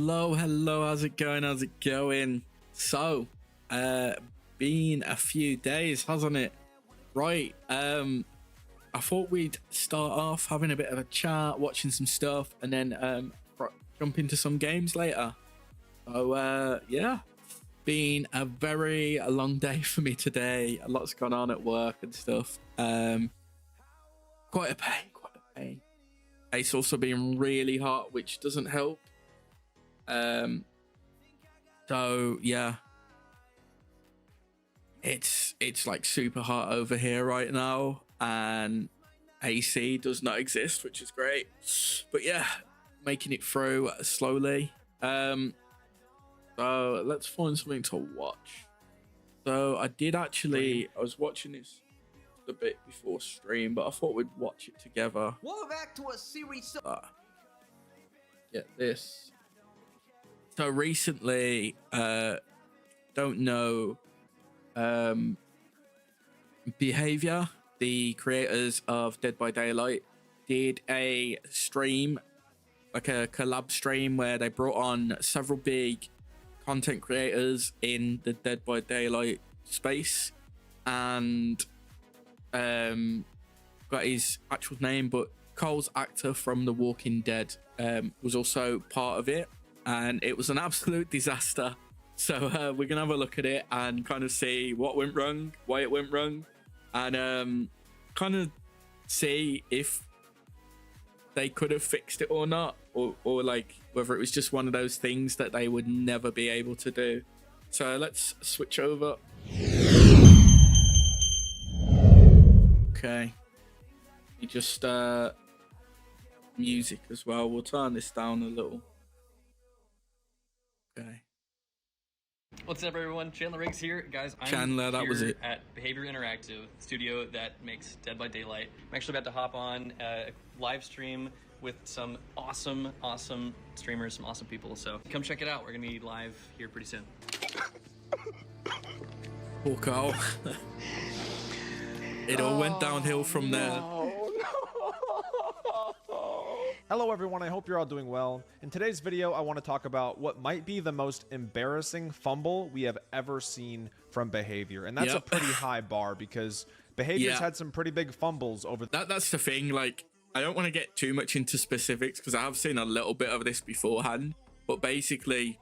Hello, how's it going? So, been a few days, hasn't it? Right, I thought we'd start off having a bit of a chat, watching some stuff, and then jump into some games later. So, yeah, been a very long day for me today. A lot's gone on at work and stuff. Quite a pain. It's also been really hot, which doesn't help. So yeah, it's like super hot over here right now, and AC does not exist, which is great. But yeah, making it through slowly. So let's find something to watch. So I was watching this a bit before stream, but I thought we'd watch it together. Welcome back to a series. Get this. So recently, don't know, Behavior, the creators of Dead by Daylight, did a stream, like a collab stream, where they brought on several big content creators in the Dead by Daylight space, and got his actual name, but Cole's actor from The Walking Dead was also part of it, and it was an absolute disaster. So we're gonna have a look at it and kind of see what went wrong, why it went wrong, and kind of see if they could have fixed it or not, or like whether it was just one of those things that they would never be able to do. So let's switch over. Okay, you just music as well. We'll turn this down a little. Okay. What's up, everyone? Chandler Riggs here, guys. Chandler, that was it. At Behavior Interactive, studio that makes Dead by Daylight. I'm actually about to hop on a live stream with some awesome streamers, some awesome people. So come check it out. We're gonna be live here pretty soon. Poor Carl. It all went downhill from there. Hello everyone, I hope you're all doing well. In today's video, I want to talk about what might be the most embarrassing fumble we have ever seen from Behavior. And that's a pretty high bar, because Behavior's had some pretty big fumbles over That's the thing, like, I don't want to get too much into specifics because I have seen a little bit of this beforehand, but basically,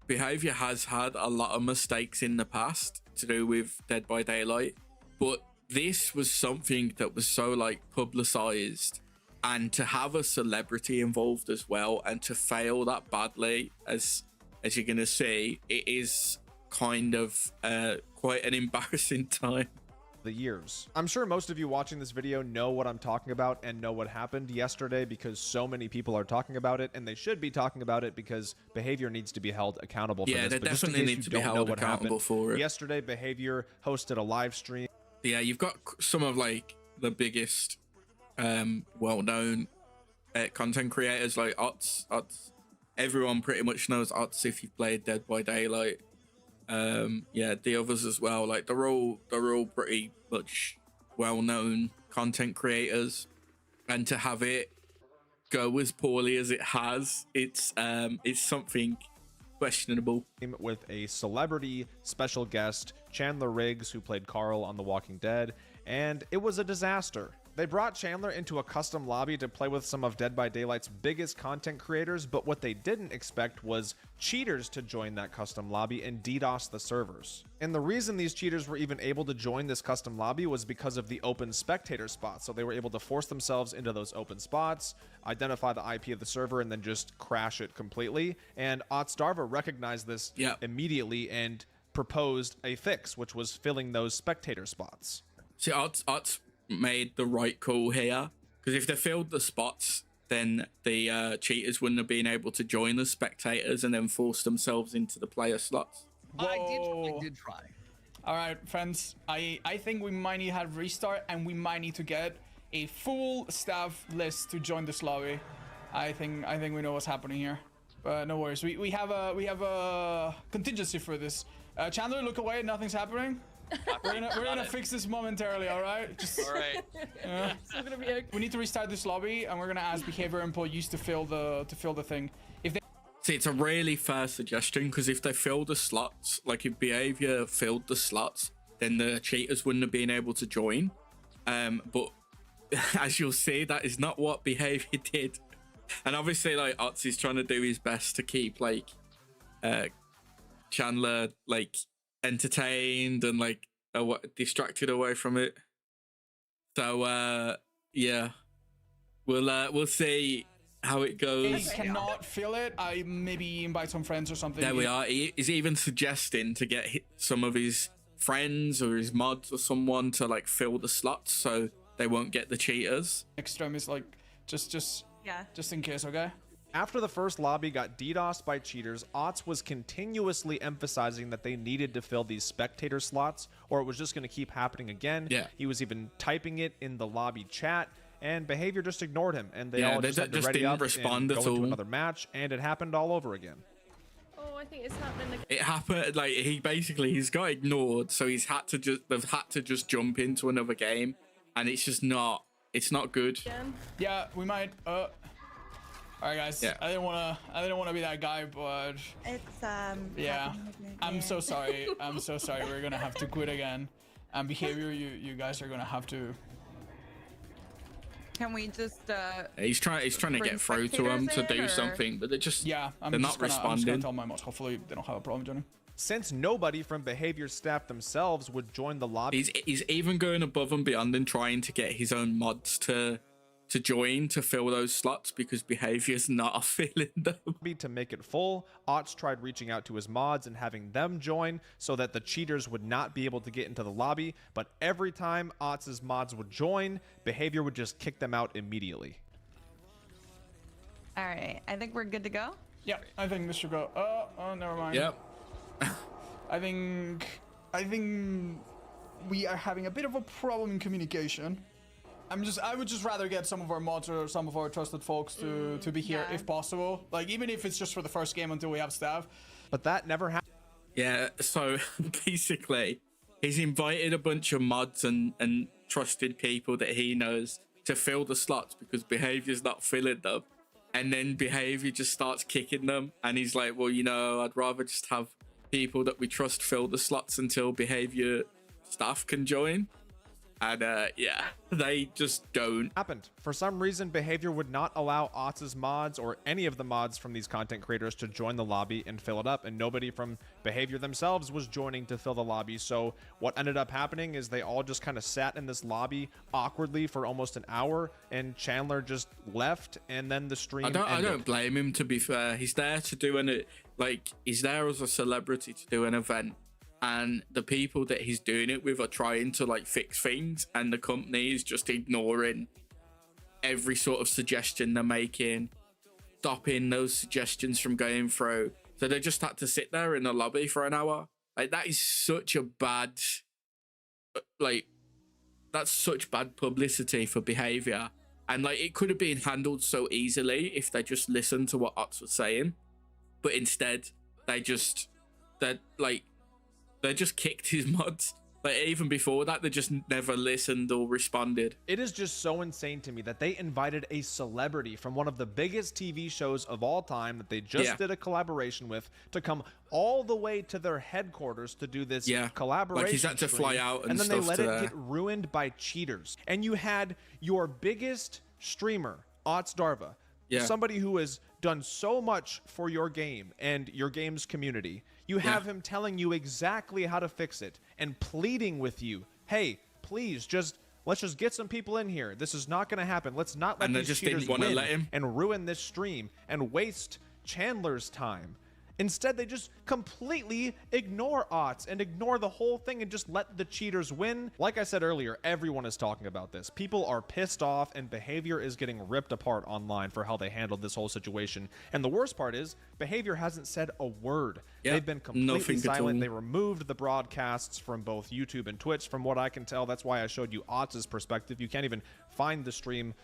Behavior has had a lot of mistakes in the past to do with Dead by Daylight, but this was something that was so, like, publicized. And to have a celebrity involved as well, and to fail that badly, as you're gonna see, it is kind of quite an embarrassing time. the years. I'm sure most of you watching this video know what I'm talking about and know what happened yesterday, because so many people are talking about it, and they should be talking about it because Behavior needs to be held accountable for this. Yeah, they definitely need to be held accountable for it. Yesterday, Behavior hosted a live stream. Yeah, you've got some of like the biggest well-known content creators like Otz. Everyone pretty much knows Otz if you've played Dead by Daylight. Yeah, the others as well. Like they're all pretty much well-known content creators, and to have it go as poorly as it has, it's something questionable. With a celebrity special guest, Chandler Riggs, who played Carl on The Walking Dead, and it was a disaster. They brought Chandler into a custom lobby to play with some of Dead by Daylight's biggest content creators, but what they didn't expect was cheaters to join that custom lobby and DDoS the servers. And the reason these cheaters were even able to join this custom lobby was because of the open spectator spots. So they were able to force themselves into those open spots, identify the IP of the server, and then just crash it completely. And Ottstarva recognized this immediately and proposed a fix, which was filling those spectator spots. See, Otts made the right call here, because if they filled the spots, then the cheaters wouldn't have been able to join the spectators and then force themselves into the player slots. I did try. All right, friends, I think we might need to have restart, and we might need to get a full staff list to join this lobby. I think we know what's happening here, but no worries. We have a contingency for this. Chandler, look away. Nothing's happening. We're gonna fix this momentarily, all right? Just, all right. We need to restart this lobby, and we're gonna ask Behavior employees to fill the thing. If they See, it's a really fair suggestion, because if they fill the slots, like if behavior filled the slots, then the cheaters wouldn't have been able to join. But as you'll see, that is not what behavior did. And obviously, like, Otz is trying to do his best to keep, like, Chandler, like, entertained and, like, distracted away from it. So, yeah, we'll see how it goes. I cannot feel it. I maybe invite some friends or something. There we are. He's even suggesting to get some of his friends or his mods or someone to, like, fill the slots so they won't get the cheaters. Next time is like just in case, okay? After the first lobby got DDoSed by cheaters, Otz was continuously emphasizing that they needed to fill these spectator slots, or it was just going to keep happening again. Yeah. He was even typing it in the lobby chat, and behavior just ignored him, and they all just had to ready didn't up respond and at go into all. another match, and it happened all over again. Oh, I think it's happening again. It happened, like, he's got ignored, so they've had to just jump into another game, and it's just not good. Yeah, we might. All right, guys. Yeah. I didn't wanna be that guy, but It's yeah. I'm so sorry. I'm so sorry. We're gonna have to quit again. And behavior, you guys are gonna have to. Can we just He's trying to bring get through to them to spectators in, do or- something, but they're I'm not just gonna responding. tell my mods. Hopefully they don't have a problem joining. Since nobody from behavior's staff themselves would join the lobby, He's even going above and beyond and trying to get his own mods to join to fill those slots, because behavior's not filling them. to make it full. Otz tried reaching out to his mods and having them join so that the cheaters would not be able to get into the lobby, but every time Otz's mods would join, behavior would just kick them out immediately. all right, I think we're good to go. Yeah, I think this should go. Oh, never mind. Yep. I think we are having a bit of a problem in communication. I would just rather get some of our mods or some of our trusted folks to be here yeah. if possible. Like, even if it's just for the first game until we have staff. But that never happened. Yeah, so basically, he's invited a bunch of mods and trusted people that he knows to fill the slots because behavior's not filling them. And then behavior just starts kicking them. And he's like, well, I'd rather just have people that we trust fill the slots until behavior staff can join. And yeah, they just don't. Happened. For some reason, behavior would not allow Otz's mods or any of the mods from these content creators to join the lobby and fill it up, and nobody from behavior themselves was joining to fill the lobby. So what ended up happening is they all just kind of sat in this lobby awkwardly for almost an hour, and Chandler just left, and then the stream ended. I don't blame him, to be fair. He's there to do he's there as a celebrity to do an event. And the people that he's doing it with are trying to fix things, and the company is just ignoring every sort of suggestion they're making, stopping those suggestions from going through. So they just had to sit there in the lobby for an hour. That is such a bad, that's such bad publicity for behavior. And it could have been handled so easily if they just listened to what Otz was saying, but instead they just kicked his mods. Even before that, they just never listened or responded. It is just so insane to me that they invited a celebrity from one of the biggest TV shows of all time that they just did a collaboration with to come all the way to their headquarters to do this collaboration. He's had to fly out and then stuff they let to it there. get ruined by cheaters. And you had your biggest streamer, Otz Darva, somebody who has done so much for your game and your game's community. You have him telling you exactly how to fix it and pleading with you, hey, please let's just get some people in here. This is not going to happen. Let's not let these cheaters win and ruin this stream and waste Chandler's time. Instead, they just completely ignore Otz and ignore the whole thing and just let the cheaters win. Like I said earlier, everyone is talking about this. People are pissed off, and behavior is getting ripped apart online for how they handled this whole situation. And the worst part is, behavior hasn't said a word. They've been completely silent. They removed the broadcasts from both YouTube and Twitch. From what I can tell, that's why I showed you Otz's perspective. You can't even find the stream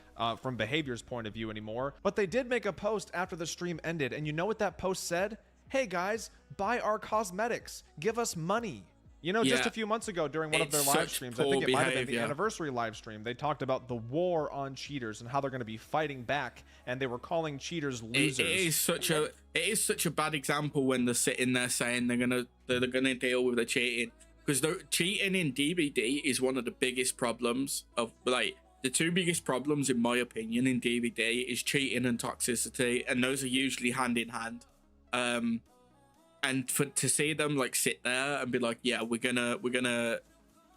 from behavior's point of view anymore. But they did make a post after the stream ended, and you know what that post said? Hey guys, buy our cosmetics. Give us money. You know, just Yeah. a few months ago during one of their It's live such streams, I poor think it might have been the behavior. anniversary live stream, they talked about the war on cheaters and how they're going to be fighting back, and they were calling cheaters losers. It is such a bad example when they're sitting there saying they're gonna deal with the cheating, because the cheating in DBD is one of the biggest problems of, like, the two biggest problems in my opinion in DBD is cheating and toxicity, and those are usually hand in hand. And to see them like sit there and be like, yeah, we're gonna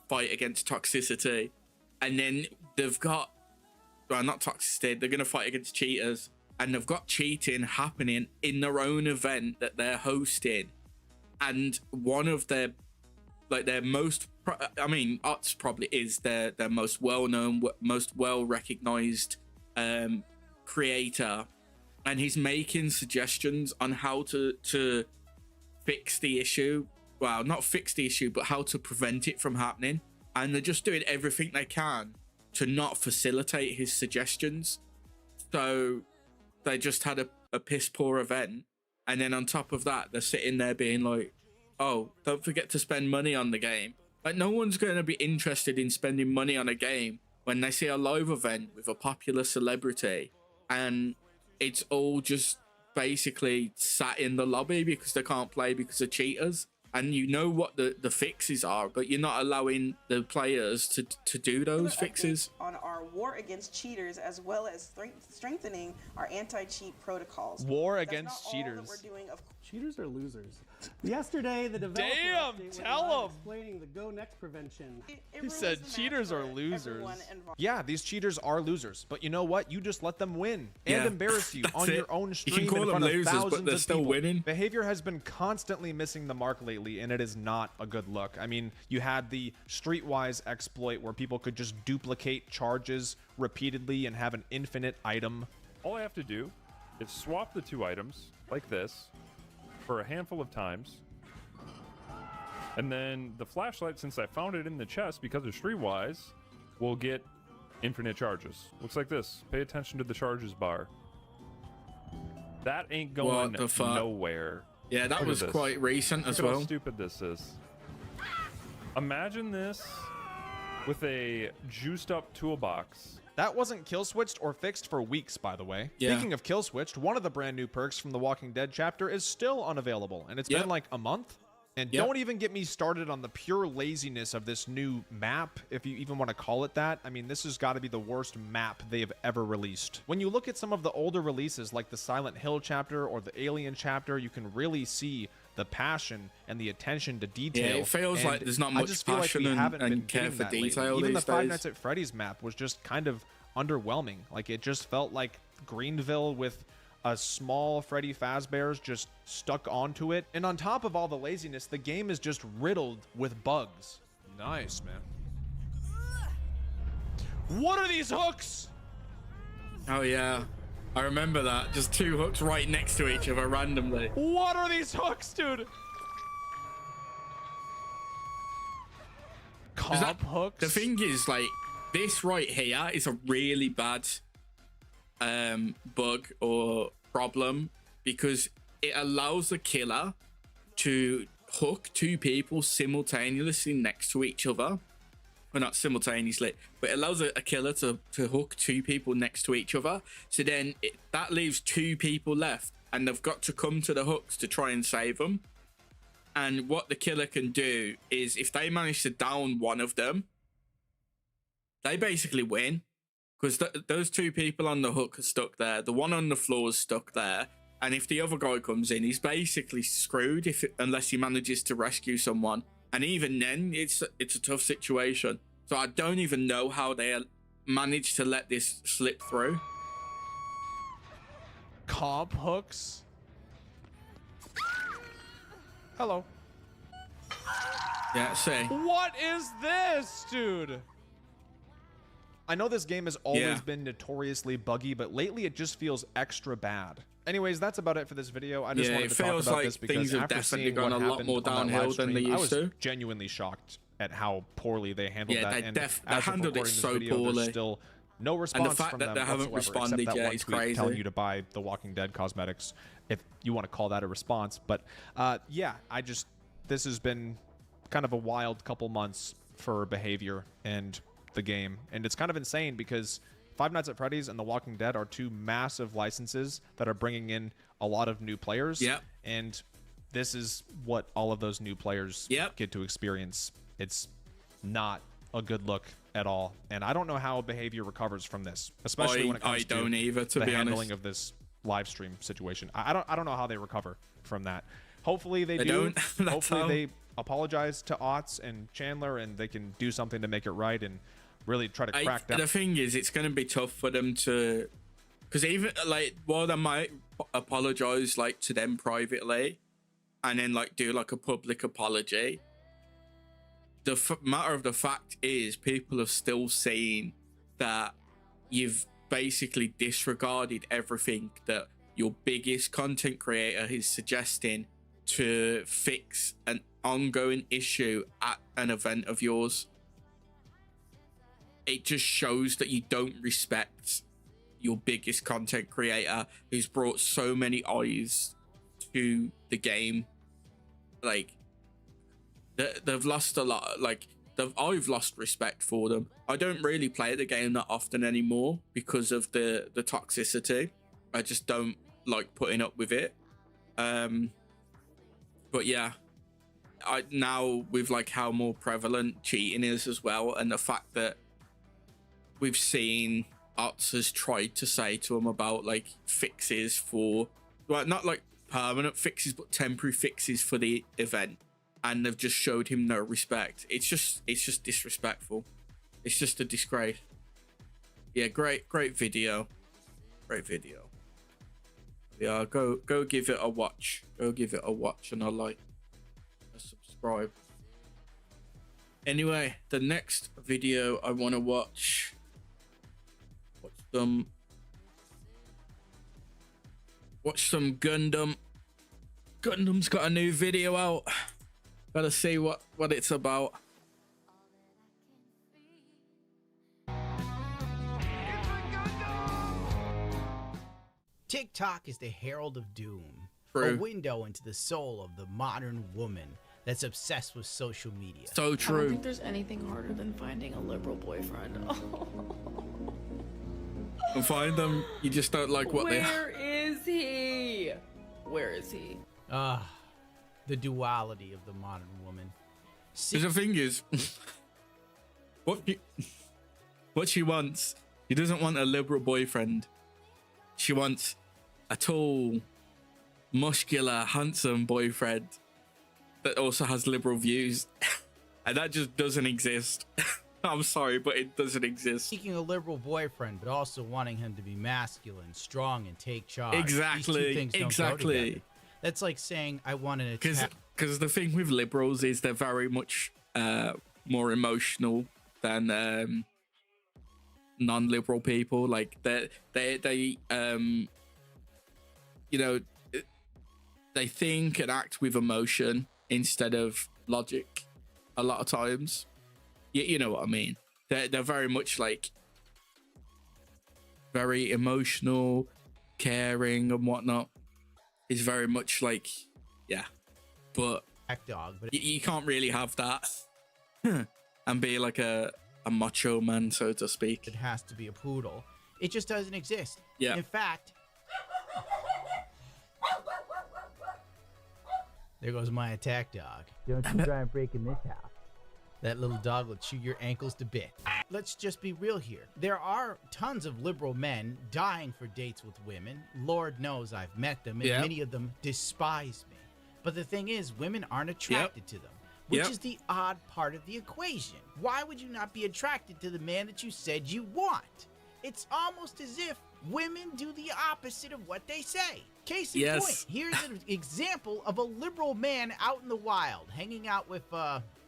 fight against toxicity, and then they've got, well, not toxicity, they're gonna fight against cheaters, and they've got cheating happening in their own event that they're hosting, and one of their, like, their most, I mean, Ots probably is their most well-known, most well-recognized creator, and he's making suggestions on how to fix the issue. Well, not fix the issue, but how to prevent it from happening. And they're just doing everything they can to not facilitate his suggestions. So they just had a piss poor event. And then on top of that, they're sitting there being like, oh, don't forget to spend money on the game. Like, no one's going to be interested in spending money on a game when they see a live event with a popular celebrity and it's all just basically sat in the lobby because they can't play because of cheaters. And you know what the fixes are, but you're not allowing the players to do those fixes. On our war against cheaters, as well as strengthening our anti-cheat protocols. War That's against not all that cheaters. we're doing, of Cheaters are losers. Yesterday, the developer Damn, update went tell live 'em. explaining the Go Next prevention. It He ruins said the match cheaters are for losers. everyone involved. Yeah, these cheaters are losers, but you know what? You just let them win and Yeah, embarrass you that's on it. your own You stream can call in them front of losers, but thousands they're of still people. winning. Behavior has been constantly missing the mark lately, and it is not a good look. I mean, you had the Streetwise exploit where people could just duplicate charges repeatedly and have an infinite item. All I have to do is swap the two items like this for a handful of times. And then the flashlight, since I found it in the chest because of Streetwise, will get infinite charges. Looks like this. Pay attention to the charges bar. That ain't going What the fuck? nowhere. Yeah, that Look at was this. quite recent as Look at well. how stupid this is. Imagine this with a juiced up toolbox. That wasn't kill switched or fixed for weeks, by the way. Yeah. Speaking of kill switched, one of the brand new perks from the Walking Dead chapter is still unavailable, and it's Yep. been like a month. And Yep. don't even get me started on the pure laziness of this new map, if you even want to call it that. I mean, this has got to be the worst map they have ever released. When you look at some of the older releases, like the Silent Hill chapter or the Alien chapter, you can really see the passion and the attention to detail. Yeah, it feels And like there's not I much just feel like passion we and- haven't and been care getting for that lately. detail Even the these Five days. Nights at Freddy's map was just kind of underwhelming. Like, it just felt like Greenville with a small Freddy Fazbear's just stuck onto it. And on top of all the laziness, the game is just riddled with bugs. Nice, man. What are these hooks? Oh yeah, I remember that. Just two hooks right next to each other randomly. What are these hooks, dude? Comp hooks? The thing is, like, this right here is a really bad bug or problem, because it allows the killer to hook two people simultaneously next to each other. Well, not simultaneously, but it allows a killer to hook two people next to each other. So then that leaves two people left, and they've got to come to the hooks to try and save them. And what the killer can do is, if they manage to down one of them, they basically win, because those two people on the hook are stuck there. The one on the floor is stuck there. And if the other guy comes in, he's basically screwed unless he manages to rescue someone. And even then, it's a tough situation. So I don't even know how they managed to let this slip through. Comp hooks? Hello. Yeah, see. What is this, dude? I know this game has always Yeah. been notoriously buggy, but lately it just feels extra bad. Anyways, that's about it for this video. I just Yeah, wanted it to talk feels about like this because things have after definitely seeing gone what a lot happened more on that downhill live than they stream, I used was to. genuinely shocked at how poorly they handled Yeah, that. they And they as of handled it recording this so video, poorly. there's still no response fact from that them they haven't whatsoever, responded except that yet one is tweet crazy. telling you to buy the Walking Dead cosmetics, if you want to call that a response. But yeah, this has been kind of a wild couple months for behavior and the game. And it's kind of insane because Five Nights at Freddy's and The Walking Dead are two massive licenses that are bringing in a lot of new players. Yep. And this is what all of those new players get to experience. It's not a good look at all. And I don't know how behavior recovers from this, especially when it comes to the handling of this live stream situation. I don't know how they recover from that. Hopefully they do. Hopefully they apologize to Otts and Chandler and they can do something to make it right and really try to crack down. The thing is, it's going to be tough for them to, because even like while they might apologize like to them privately and then like do like a public apology, the matter of the fact is people are still saying that you've basically disregarded everything that your biggest content creator is suggesting to fix an ongoing issue at an event of yours. It just shows that you don't respect your biggest content creator who's brought so many eyes to the game. Like, they've lost a lot. Like, I've lost respect for them. I don't really play the game that often anymore because of the toxicity. I just don't like putting up with it. But yeah, now with like how more prevalent cheating is as well, and the fact that we've seen Otts has tried to say to him about like fixes for, well, not like permanent fixes, but temporary fixes for the event, and they've just showed him no respect. It's just disrespectful. It's just a disgrace. Yeah, great video. Great video. Yeah, go give it a watch. Go give it a watch and a like, a subscribe. Anyway, the next video I want to watch some Gundam. Gundam's got a new video out. Gotta see what it's about. TikTok is the herald of doom. True. A window into the soul of the modern woman that's obsessed with social media. So true. I don't think there's anything harder than finding a liberal boyfriend. And find them, you just don't like what they are. Where is he? Where is he? The duality of the modern woman. Because the thing is, what she wants, she doesn't want a liberal boyfriend. She wants a tall, muscular, handsome boyfriend that also has liberal views. And that just doesn't exist. I'm sorry, but it doesn't exist. Seeking a liberal boyfriend, but also wanting him to be masculine, strong, and take charge. Exactly. These two things don't go together. That's like saying I want an attack. Because the thing with liberals is they're very much more emotional than non-liberal people. Like they you know, they think and act with emotion instead of logic a lot of times. You know what I mean? They're very much like very emotional, caring and whatnot. It's very much like, yeah, but dog, but you can't really have that and be like a macho man, so to speak. It has to be a poodle. It just doesn't exist. Yeah. In fact, there goes my attack dog. Don't you try and break in this house. That little dog will chew your ankles to bits. Let's just be real here. There are tons of liberal men dying for dates with women. Lord knows I've met them, and many of them despise me. But the thing is, women aren't attracted to them, which is the odd part of the equation. Why would you not be attracted to the man that you said you want? It's almost as if women do the opposite of what they say. Case in point, here's an example of a liberal man out in the wild, hanging out with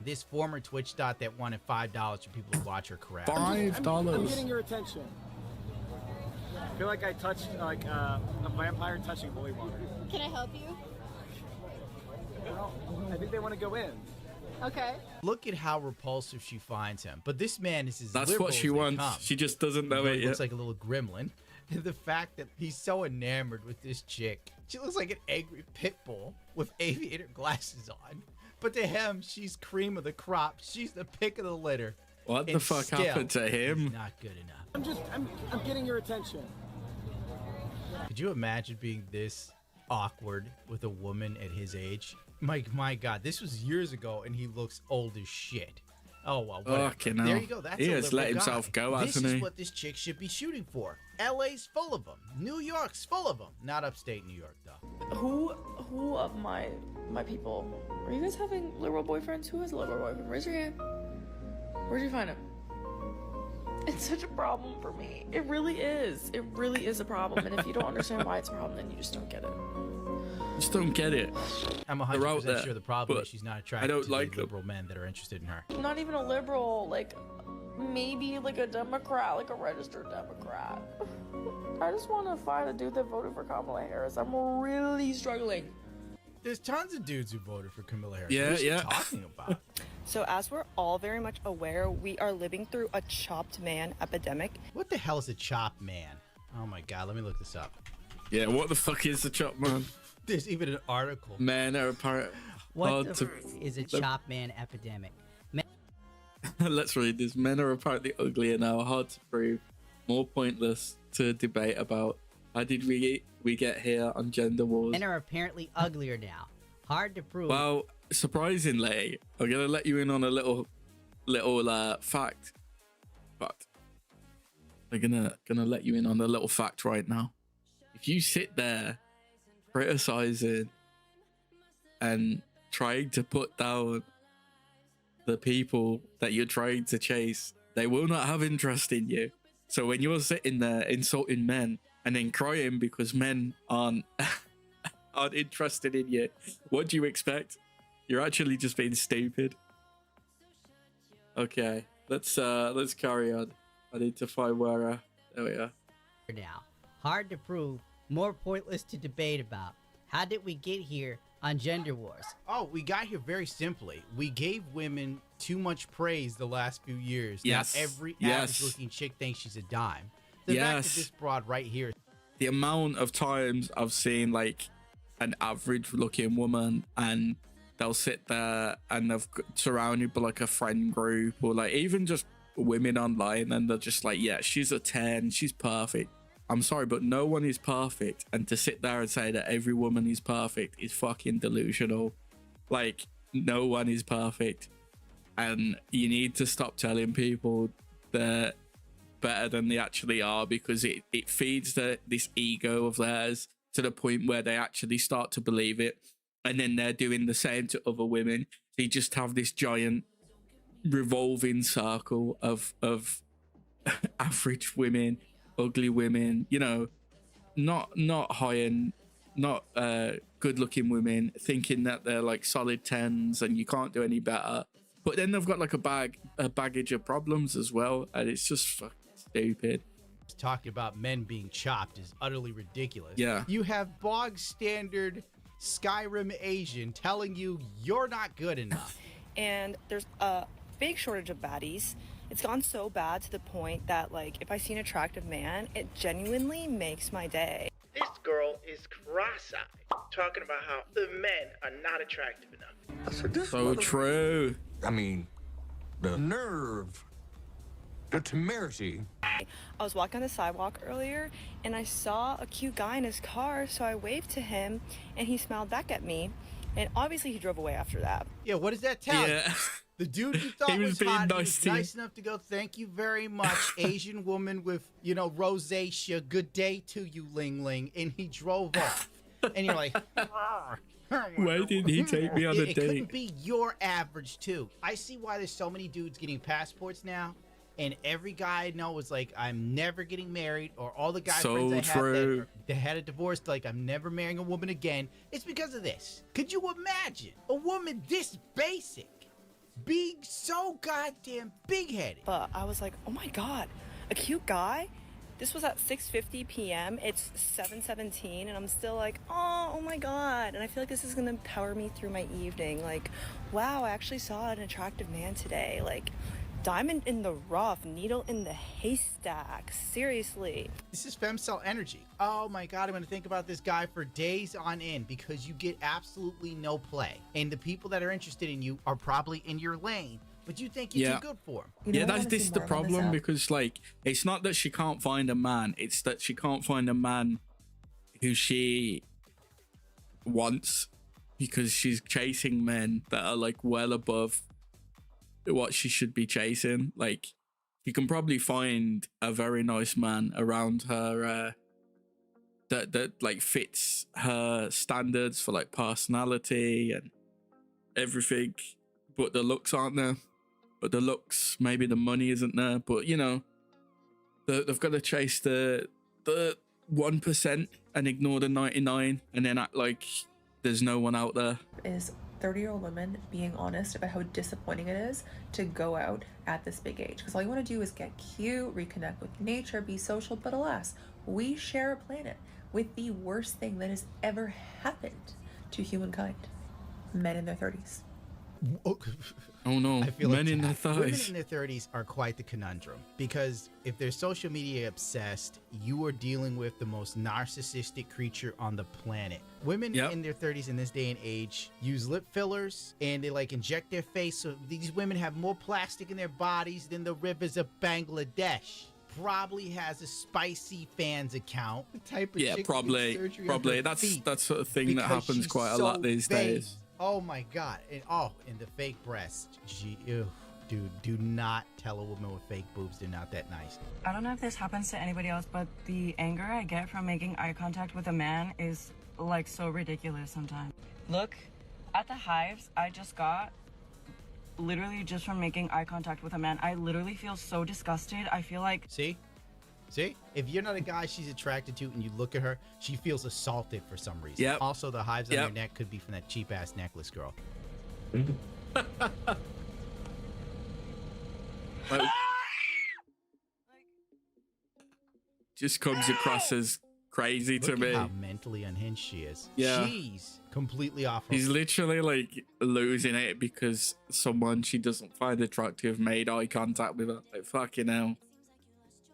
this former Twitch dot that wanted $5 for people to watch her crap. $5. I'm getting your attention. I feel like I touched like a vampire touching holy water. Can I help you? Well, I think they want to go in. Okay. Look at how repulsive she finds him. But this man is as That's liberal what she as they wants. come. She just doesn't know it He yet. looks like a little gremlin. And the fact that he's so enamored with this chick. She looks like an angry pit bull with aviator glasses on. But to him, she's cream of the crop. She's the pick of the litter. What the And fuck still, happened to him? he's not good enough. I'm getting your attention. Could you imagine being this awkward with a woman at his age? My God, this was years ago, and he looks old as shit. Oh, well, whatever. Fucking hell. There you go. That's He a has liberal let himself guy. go, This hasn't is he? what this chick should be shooting for. LA's full of them. New York's full of them. Not upstate New York, though. Who of my people are you guys having liberal boyfriends? Who has a liberal boyfriend? Raise your hand. Where'd you find him? It's such a problem for me. It really is. It really is a problem. And if you don't understand why it's a problem, then you just don't get it. Just don't get it. I'm They're out 100% there, sure the problem but is she's not attracted I don't to like the them. liberal men that are interested in her. Not even a liberal, like maybe like a Democrat, like a registered Democrat. I just want to find a dude that voted for Kamala Harris. I'm really struggling. There's tons of dudes who voted for Camilla Harris. Yeah, What is she yeah. talking about? So as we're all very much aware, we are living through a chopped man epidemic. What the hell is a chopped man? Oh my God, let me look this up. Yeah, what the fuck is the chop man? There's even an article. Men are apparent. What is a chop man epidemic? Let's read this. Men are apparently uglier now, hard to prove, more pointless to debate about. How did we get here on gender wars? Men are apparently uglier now. Hard to prove. Well, surprisingly, I'm gonna let you in on a little fact. But I'm gonna let you in on a little fact right now. If you sit there criticizing and trying to put down the people that you're trying to chase, they will not have interest in you. So when you're sitting there insulting men and then crying because men aren't interested in you, what do you expect? You're actually just being stupid. Okay, let's carry on. I need to find where there we are. Now, hard to prove, more pointless to debate about. How did we get here on gender wars? Oh, we got here very simply. We gave women too much praise the last few years. Yes. Now every Yes. average-looking chick thinks she's a dime. The fact Yes. that this broad right here. The amount of times I've seen like an average looking woman and they'll sit there and they've surrounded by like a friend group or like even just women online and they're just like, yeah, she's a 10, she's perfect. I'm sorry, but no one is perfect. And to sit there and say that every woman is perfect is fucking delusional. Like, no one is perfect. And you need to stop telling people they're better than they actually are, because it feeds this ego of theirs to the point where they actually start to believe it. And then they're doing the same to other women. So you just have this giant revolving circle of average women, ugly women, you know, not high-end, not good-looking women, thinking that they're like solid 10s and you can't do any better. But then they've got like a baggage of problems as well, and it's just fucking stupid. Talking about men being chopped is utterly ridiculous. Yeah. You have bog standard Skyrim Asian telling you you're not good enough. And there's a big shortage of baddies. It's gone so bad to the point that, like, if I see an attractive man, it genuinely makes my day. This girl is cross-eyed, talking about how the men are not attractive enough. So true. I mean, the nerve, the temerity. I was walking on the sidewalk earlier, and I saw a cute guy in his car, so I waved to him, and he smiled back at me. And obviously he drove away after that. Yeah, what does that tell you? The dude you thought He was being hot, nice he to was you. nice enough to go, thank you very much, Asian woman with, you know, rosacea, good day to you, Ling Ling, and he drove off. And you're like, Why didn't he take me on a it couldn't date? be your average, too. I see why there's so many dudes getting passports now, and every guy I know is like, I'm never getting married, or all the guy So friends I have true. that had a divorce, like, I'm never marrying a woman again. It's because of this. Could you imagine a woman this basic being so goddamn big-headed? But I was like, oh my god, a cute guy? This was at 6:50 p.m. It's 7:17, and I'm still like, oh my god. And I feel like this is gonna power me through my evening. Like, wow, I actually saw an attractive man today. Like, diamond in the rough, needle in the haystack. Seriously. This is femcel energy. Oh my god, I'm gonna think about this guy for days on end because you get absolutely no play. And the people that are interested in you are probably in your lane, but you think you're too good for them. Yeah, that's this the problem, because like it's not that she can't find a man, it's that she can't find a man who she wants, because she's chasing men that are like well above what she should be chasing. Like, you can probably find a very nice man around her that like fits her standards for like personality and everything, but the looks aren't there. But the looks, maybe the money isn't there, but you know, they've got to chase the 1% and ignore the 99 and then act like there's no one out there. Is 30-year-old women being honest about how disappointing it is to go out at this big age, because all you want to do is get cute, reconnect with nature, be social, but alas, we share a planet with the worst thing that has ever happened to humankind: men in their 30s. Oh no, I feel men like in their women 30s. in their 30s are quite the conundrum, because if they're social media obsessed, you are dealing with the most narcissistic creature on the planet. Women in their 30s in this day and age use lip fillers and they like inject their face, so these women have more plastic in their bodies than the rivers of Bangladesh. Probably has a spicy fans account. The type of chick who gets surgery on her That's feet that sort of thing that because happens she's quite a so lot these vain. days. Oh my god. And the fake breast. Ew. Dude, do not tell a woman with fake boobs. They're not that nice. I don't know if this happens to anybody else, but the anger I get from making eye contact with a man is like so ridiculous sometimes. Look at the hives I just got, literally just from making eye contact with a man. I literally feel so disgusted. I feel like... See? If you're not a guy she's attracted to and you look at her, she feels assaulted for some reason. Yep. Also, the hives on her neck could be from that cheap-ass necklace girl. Like, just comes across as crazy to Look me. at how mentally unhinged she is. Yeah. She's completely off her. He's literally like losing it because someone she doesn't find attractive made eye contact with her. Like, fucking hell.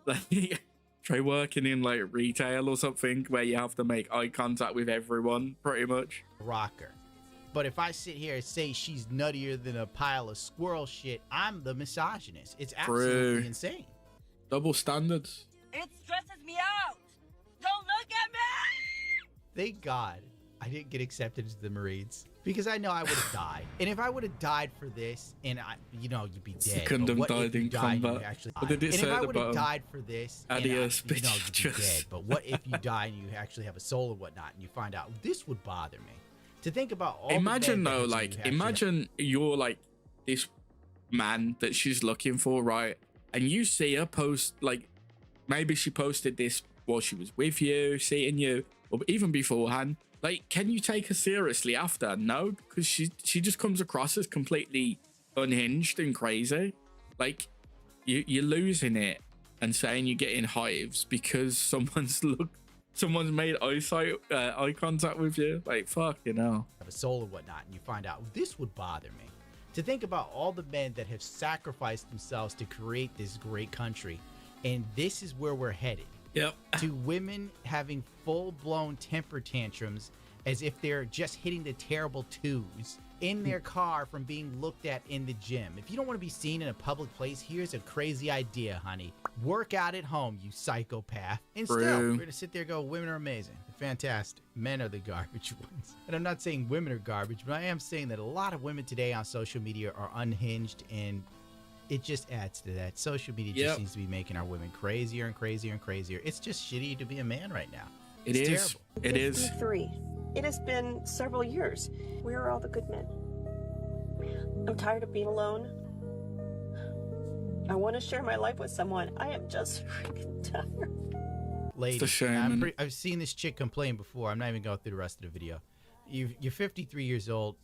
Like, try working in like retail or something where you have to make eye contact with everyone pretty much. Rocker. But if I sit here and say she's nuttier than a pile of squirrel shit, I'm the misogynist. It's absolutely insane. Double standards. It stresses me out. Don't look at me. Thank God I didn't get accepted into the Marines, because I know I would have died. And if I would have died for this, and you'd be dead. You couldn't have died in combat. And if I would have died for this, Adios, you'd be dead. But what if you die and you actually have a soul or whatnot, and you find out this would bother me? To think about all imagine the though, men that like, you actually imagine you're like this man that she's looking for, right? And you see her post, like, maybe she posted this while she was with you, seeing you, or even beforehand. Like, can you take her seriously after? No, because she just comes across as completely unhinged and crazy. Like, you're losing it and saying you're getting hives because someone's made eye contact with you. Like, fucking hell. have a soul or whatnot, and you find out this would bother me. To think about all the men that have sacrificed themselves to create this great country, and this is where we're headed. Yep. To women having full-blown temper tantrums as if they're just hitting the terrible twos in their car from being looked at in the gym. If you don't want to be seen in a public place, here's a crazy idea, honey. Work out at home, you psychopath. And still, we're going to sit there and go, women are amazing. They're fantastic. Men are the garbage ones. And I'm not saying women are garbage, but I am saying that a lot of women today on social media are unhinged, and it just adds to that. Social media just seems to be making our women crazier and crazier and crazier. It's just shitty to be a man right now. It's terrible. It is. 3. It has been several years. Where are all the good men? I'm tired of being alone. I want to share my life with someone. I am just freaking tired. Lady, It's a shame. I've seen this chick complain before. I'm not even going through the rest of the video. You're 53 years old.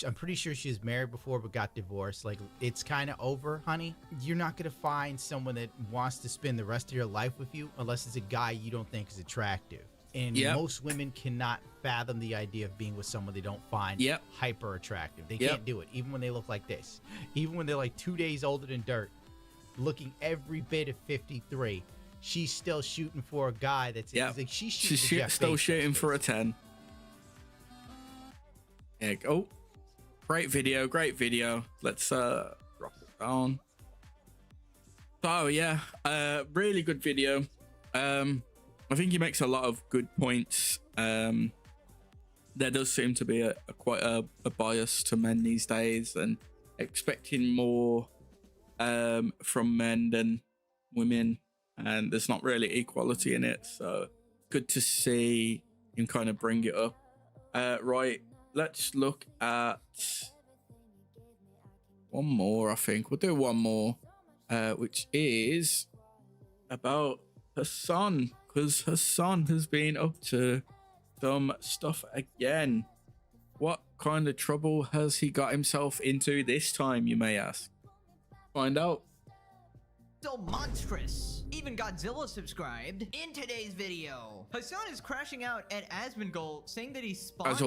I'm pretty sure she was married before but got divorced. Like, it's kind of over, honey. You're not going to find someone that wants to spend the rest of your life with you unless it's a guy you don't think is attractive. And most women cannot fathom the idea of being with someone they don't find hyper attractive. They can't do it, even when they look like this. Even when they're like 2 days older than dirt. looking every bit of 53. She's still shooting for a guy that's like she's still shooting for a 10. Yeah. Oh, great video. Let's drop it down. Oh yeah, really good video. I think he makes a lot of good points. There does seem to be quite a bias to men these days, and expecting more from men than women, and there's not really equality in it. So good to see him kind of bring it up. Right, let's look at one more. I think we'll do one more, which is about Hassan, because Hassan has been up to some stuff again. What kind of trouble has he got himself into this time, you may ask? Find out. So monstrous. Even Godzilla subscribed. In today's video, Hassan is crashing out at Asmongold, saying that he spawned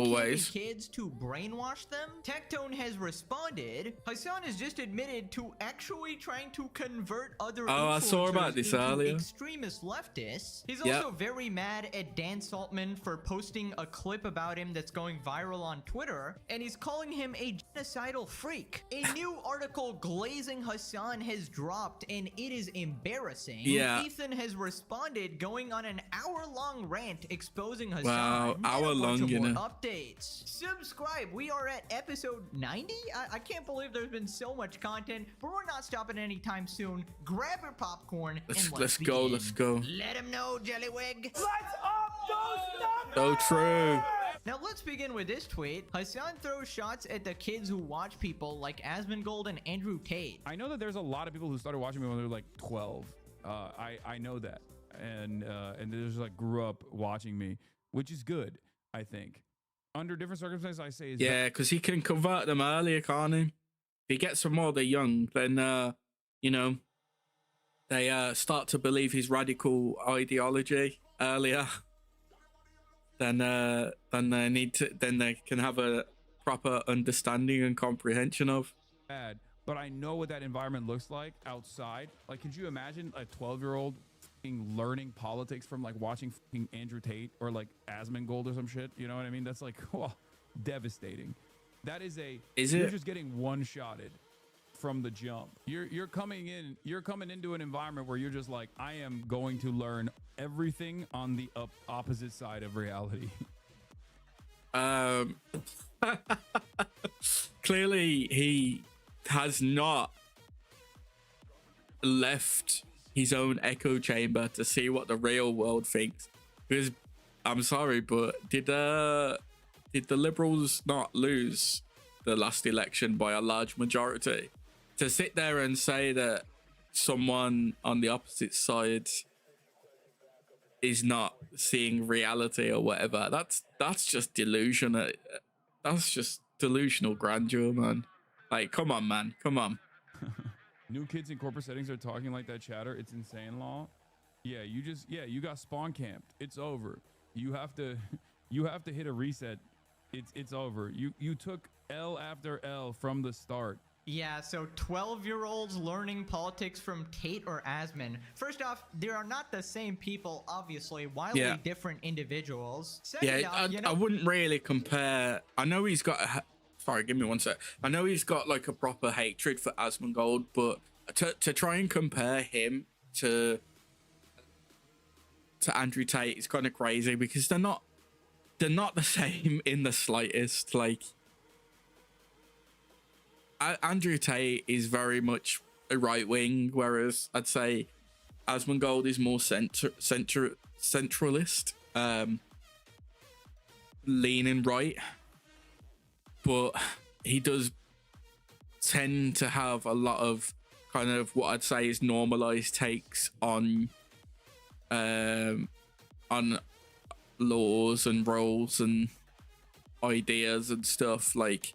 kids to brainwash them. Tectone has responded. Hassan has just admitted to actually trying to convert other I saw about this earlier. Extremist leftists. He's also very mad at Dan Saltman for posting a clip about him that's going viral on Twitter, and he's calling him a genocidal freak. A new article glazing Hassan has dropped, and it is embarrassing. Yeah. Ethan has responded, going on an hour-long rant exposing Hassan. Wow, hour-long, you know. Updates. Subscribe. We are at episode 90. I can't believe there's been so much content, but we're not stopping anytime soon. Grab your popcorn and Let's go. Let him know, Jellywig. Let's up those numbers! So true. Now let's begin with this tweet. Hassan throws shots at the kids who watch people like Asmongold and Andrew Tate. I know that there's a lot of people who started watching me when they were like 12. I know that, and they just like grew up watching me, which is good, I think. Under different circumstances, I say because he can convert them earlier, can't he? If he gets them while they're young, then you know, they start to believe his radical ideology earlier. Then they can have a proper understanding and comprehension of. Bad, but I know what that environment looks like outside. Like, could you imagine a 12-year-old learning politics from like watching Andrew Tate or like Asmongold or some shit? You know what I mean? That's like, oh, devastating. That is you're just getting one-shotted from the jump. You're coming into an environment where you're just like, I am going to learn everything on the opposite side of reality. Clearly he has not left his own echo chamber to see what the real world thinks, because I'm sorry, but did the Liberals not lose the last election by a large majority? To sit there and say that someone on the opposite side is not seeing reality or whatever, that's just delusional. That's just delusional grandeur, man. Like, come on, man, come on. New kids in corporate settings are talking like that chatter. It's insane, law. Yeah, you got spawn camped. It's over. You have to hit a reset. It's over. You took L after L from the start. Yeah, so 12-year-olds learning politics from Tate or Asmon. First off, they are not the same people, obviously, wildly different individuals. Second off, I wouldn't really compare. I know he's got sorry, give me one sec. I know he's got like a proper hatred for Asmongold, but to try and compare him to Andrew Tate is kind of crazy, because they're not the same in the slightest. Like, Andrew Tate is very much a right wing, whereas I'd say Asmongold is more centralist, leaning right, but he does tend to have a lot of kind of what I'd say is normalized takes on laws and roles and ideas and stuff. Like,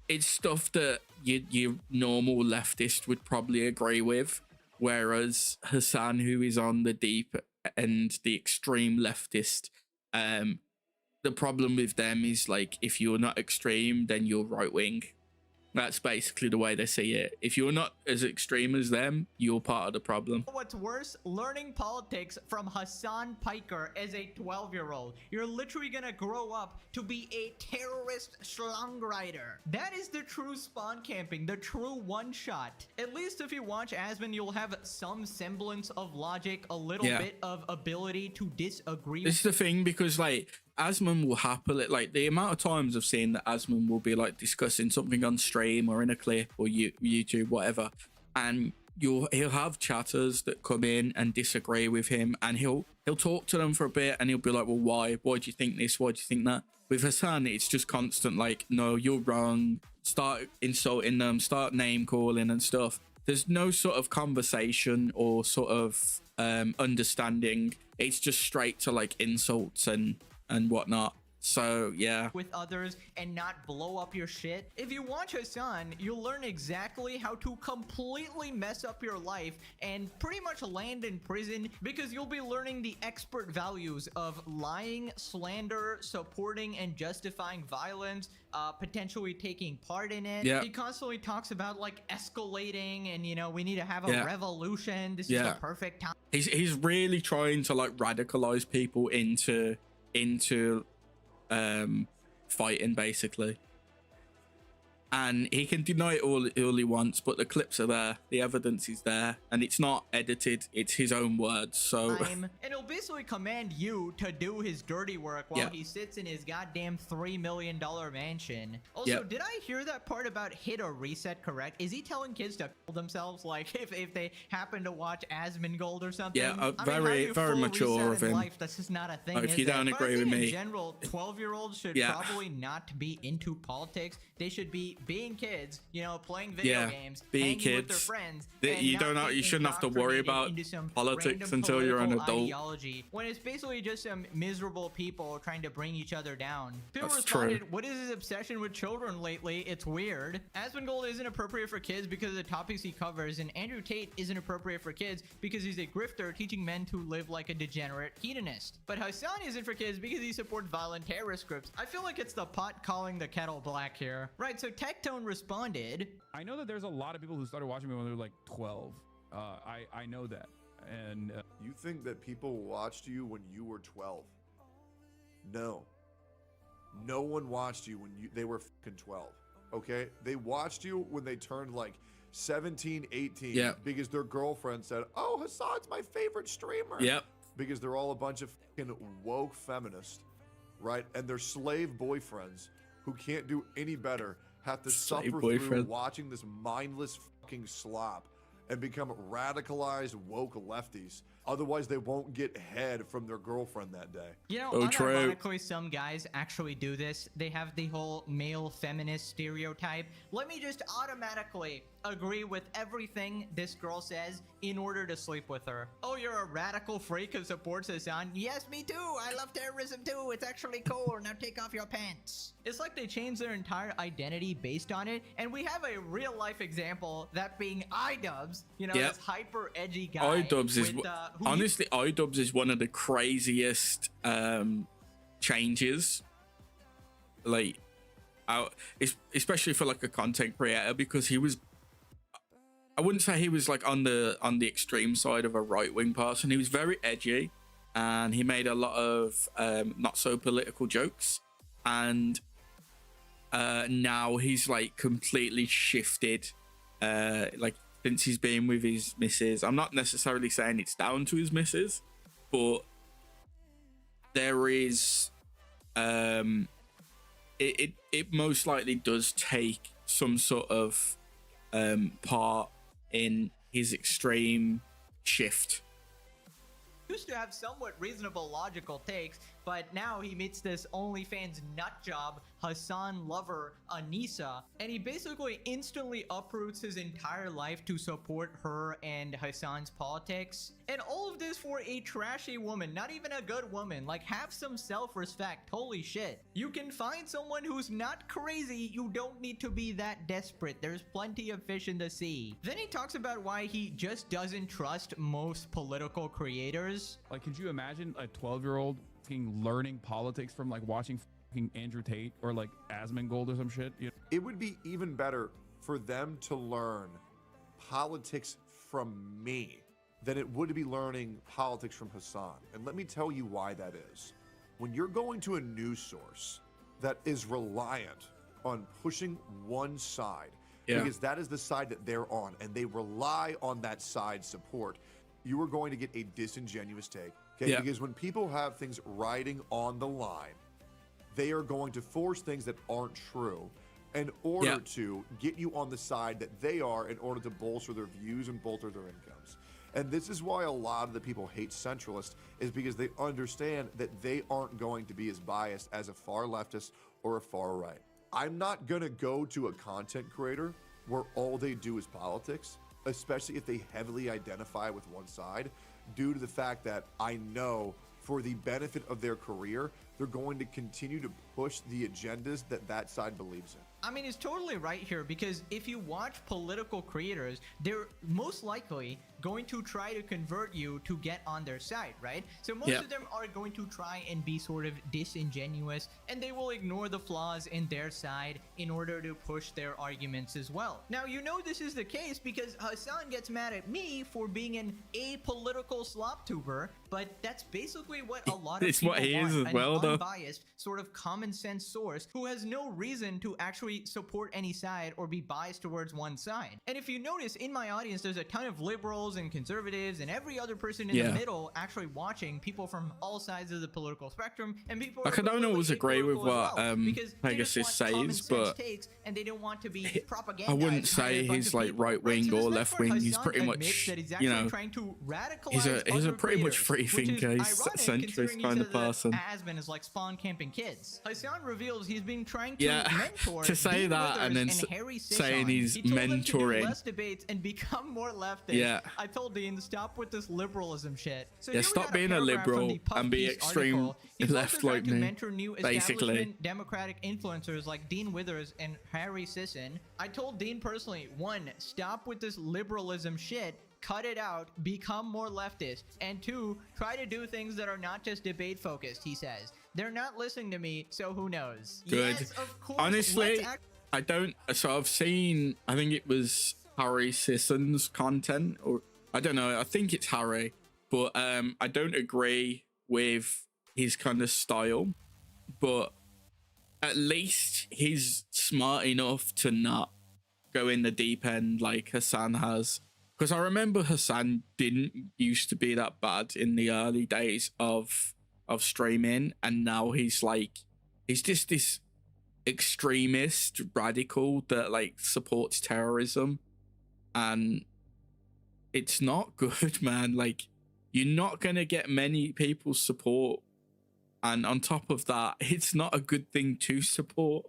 it's stuff that your normal leftist would probably agree with, whereas Hassan, who is on the deep end, the extreme leftist, the problem with them is, like, if you're not extreme, then you're right wing. That's basically the way they see it. If you're not as extreme as them, you're part of the problem. What's worse, learning politics from Hassan Piker as a 12-year-old. You're literally gonna grow up to be a terrorist slung rider. That is the true spawn camping, the true one-shot. At least if you watch Asmon, you'll have some semblance of logic, a little bit of ability to disagree. This is the thing, because like Asmon will happily, like the amount of times I've seen that Asmon will be like discussing something on stream or in a clip or YouTube, whatever, and he'll have chatters that come in and disagree with him, and he'll talk to them for a bit, and he'll be like, well, why do you think this, why do you think that? With Hassan, it's just constant like, no, you're wrong, start insulting them, start name calling and stuff. There's no sort of conversation or sort of understanding. It's just straight to like insults and whatnot. So yeah, with others and not blow up your shit. If you watch Hassan, you'll learn exactly how to completely mess up your life and pretty much land in prison, because you'll be learning the expert values of lying, slander, supporting and justifying violence, potentially taking part in it. He constantly talks about like escalating and, you know, we need to have a revolution. This is the perfect time. He's really trying to like radicalize people into fighting, basically, and he can deny it all he wants, but the clips are there, the evidence is there, and it's not edited, it's his own words. So and he'll basically command you to do his dirty work while he sits in his goddamn $3 million mansion. Also, did I hear that part about hit or reset correct? Is he telling kids to kill themselves, like if they happen to watch Asmongold or something? Very mature of him. Life, that's just not a thing. If you don't agree with me, in general, 12-year-olds should probably not be into politics. They should be being kids, you know, playing video games, hanging with their friends. You shouldn't have to worry about politics until you're an adult. Ideology, when it's basically just some miserable people trying to bring each other down. People responded, what is his obsession with children lately? It's weird. Asmongold isn't appropriate for kids because of the topics he covers, and Andrew Tate isn't appropriate for kids because he's a grifter teaching men to live like a degenerate hedonist. But Hassan isn't for kids because he supports violent terrorist groups. I feel like it's the pot calling the kettle black here. Right, so Tectone responded, I know that there's a lot of people who started watching me when they were like 12. I know that. And you think that people watched you when you were 12? No. No one watched you when they were fucking 12. Okay? They watched you when they turned like 17, 18 because their girlfriend said, oh, Hassan's my favorite streamer. Because they're all a bunch of fucking woke feminists, right? And their slave boyfriends who can't do any better have to suffer through watching this mindless fucking slop and become radicalized woke lefties. Otherwise, they won't get head from their girlfriend that day. You know, unironically, some guys actually do this. They have the whole male feminist stereotype. Let me just automatically agree with everything this girl says in order to sleep with her. Oh, you're a radical freak who supports Hassan? Yes, me too. I love terrorism too. It's actually cool. Now take off your pants. It's like they changed their entire identity based on it. And we have a real life example, that being iDubbbz, you know, this hyper edgy guy. iDubbbz is honestly, iDubbbz is one of the craziest changes, like especially for like a content creator, because he was, I wouldn't say he was like on the extreme side of a right-wing person. He was very edgy, and he made a lot of not so political jokes, and now he's like completely shifted, like since he's been with his missus. I'm not necessarily saying it's down to his missus, but there is it most likely does take some sort of part in his extreme shift. Used to have somewhat reasonable logical takes, but now he meets this OnlyFans nutjob, Hassan lover Anissa, and he basically instantly uproots his entire life to support her and Hassan's politics. And all of this for a trashy woman, not even a good woman. Like, have some self-respect. Holy shit. You can find someone who's not crazy. You don't need to be that desperate. There's plenty of fish in the sea. Then he talks about why he just doesn't trust most political creators. Like, could you imagine a 12-year-old learning politics from like watching Andrew Tate or like Asmongold or some shit? You know? It would be even better for them to learn politics from me than it would be learning politics from Hassan. And let me tell you why that is. When you're going to a news source that is reliant on pushing one side, because that is the side that they're on, and they rely on that side's support, you are going to get a disingenuous take. Okay? Because when people have things riding on the line, they are going to force things that aren't true in order to get you on the side that they are, in order to bolster their views and bolster their incomes. And this is why a lot of the people hate centralists, is because they understand that they aren't going to be as biased as a far leftist or a far right. I'm not going to go to a content creator where all they do is politics, especially if they heavily identify with one side, due to the fact that I know for the benefit of their career, they're going to continue to push the agendas that that side believes in. I mean, he's totally right here, because if you watch political creators, they're most likely going to try to convert you to get on their side, right? So most of them are going to try and be sort of disingenuous, and they will ignore the flaws in their side in order to push their arguments as well. Now, you know this is the case because Hassan gets mad at me for being an apolitical slop tuber, but that's basically what a lot of people want, an unbiased, sort of common sense source who has no reason to actually support any side or be biased towards one side. And if you notice, in my audience, there's a ton of liberals and conservatives and every other person in the middle actually watching, people from all sides of the political spectrum, and people I don't always agree with what Pegasus says, but and they don't want to be I wouldn't say he's like right wing or left wing. He's pretty much, you know, he's a pretty much free thinker. He's a centrist kind of person. Asman is like spawn camping kids. Hassan reveals he's been trying to mentor to say that and then saying he's mentoring less debates and become more leftist. I told Dean, stop with this liberalism shit. So stop being a liberal and be extreme left like me, basically. Democratic influencers like Dean Withers and Harry Sisson. I told Dean personally, 1, stop with this liberalism shit, cut it out, become more leftist, and 2, try to do things that are not just debate focused, he says. They're not listening to me, so who knows? Good. Yes, of course, honestly, I don't, so I've seen, I think it was Harry Sisson's content, or I don't know, I think it's Harry, but I don't agree with his kind of style, but at least he's smart enough to not go in the deep end like Hassan has. Because I remember Hassan didn't used to be that bad in the early days of streaming, and now he's just this extremist radical that like supports terrorism, and it's not good, man. Like, you're not gonna get many people's support, and on top of that, it's not a good thing to support.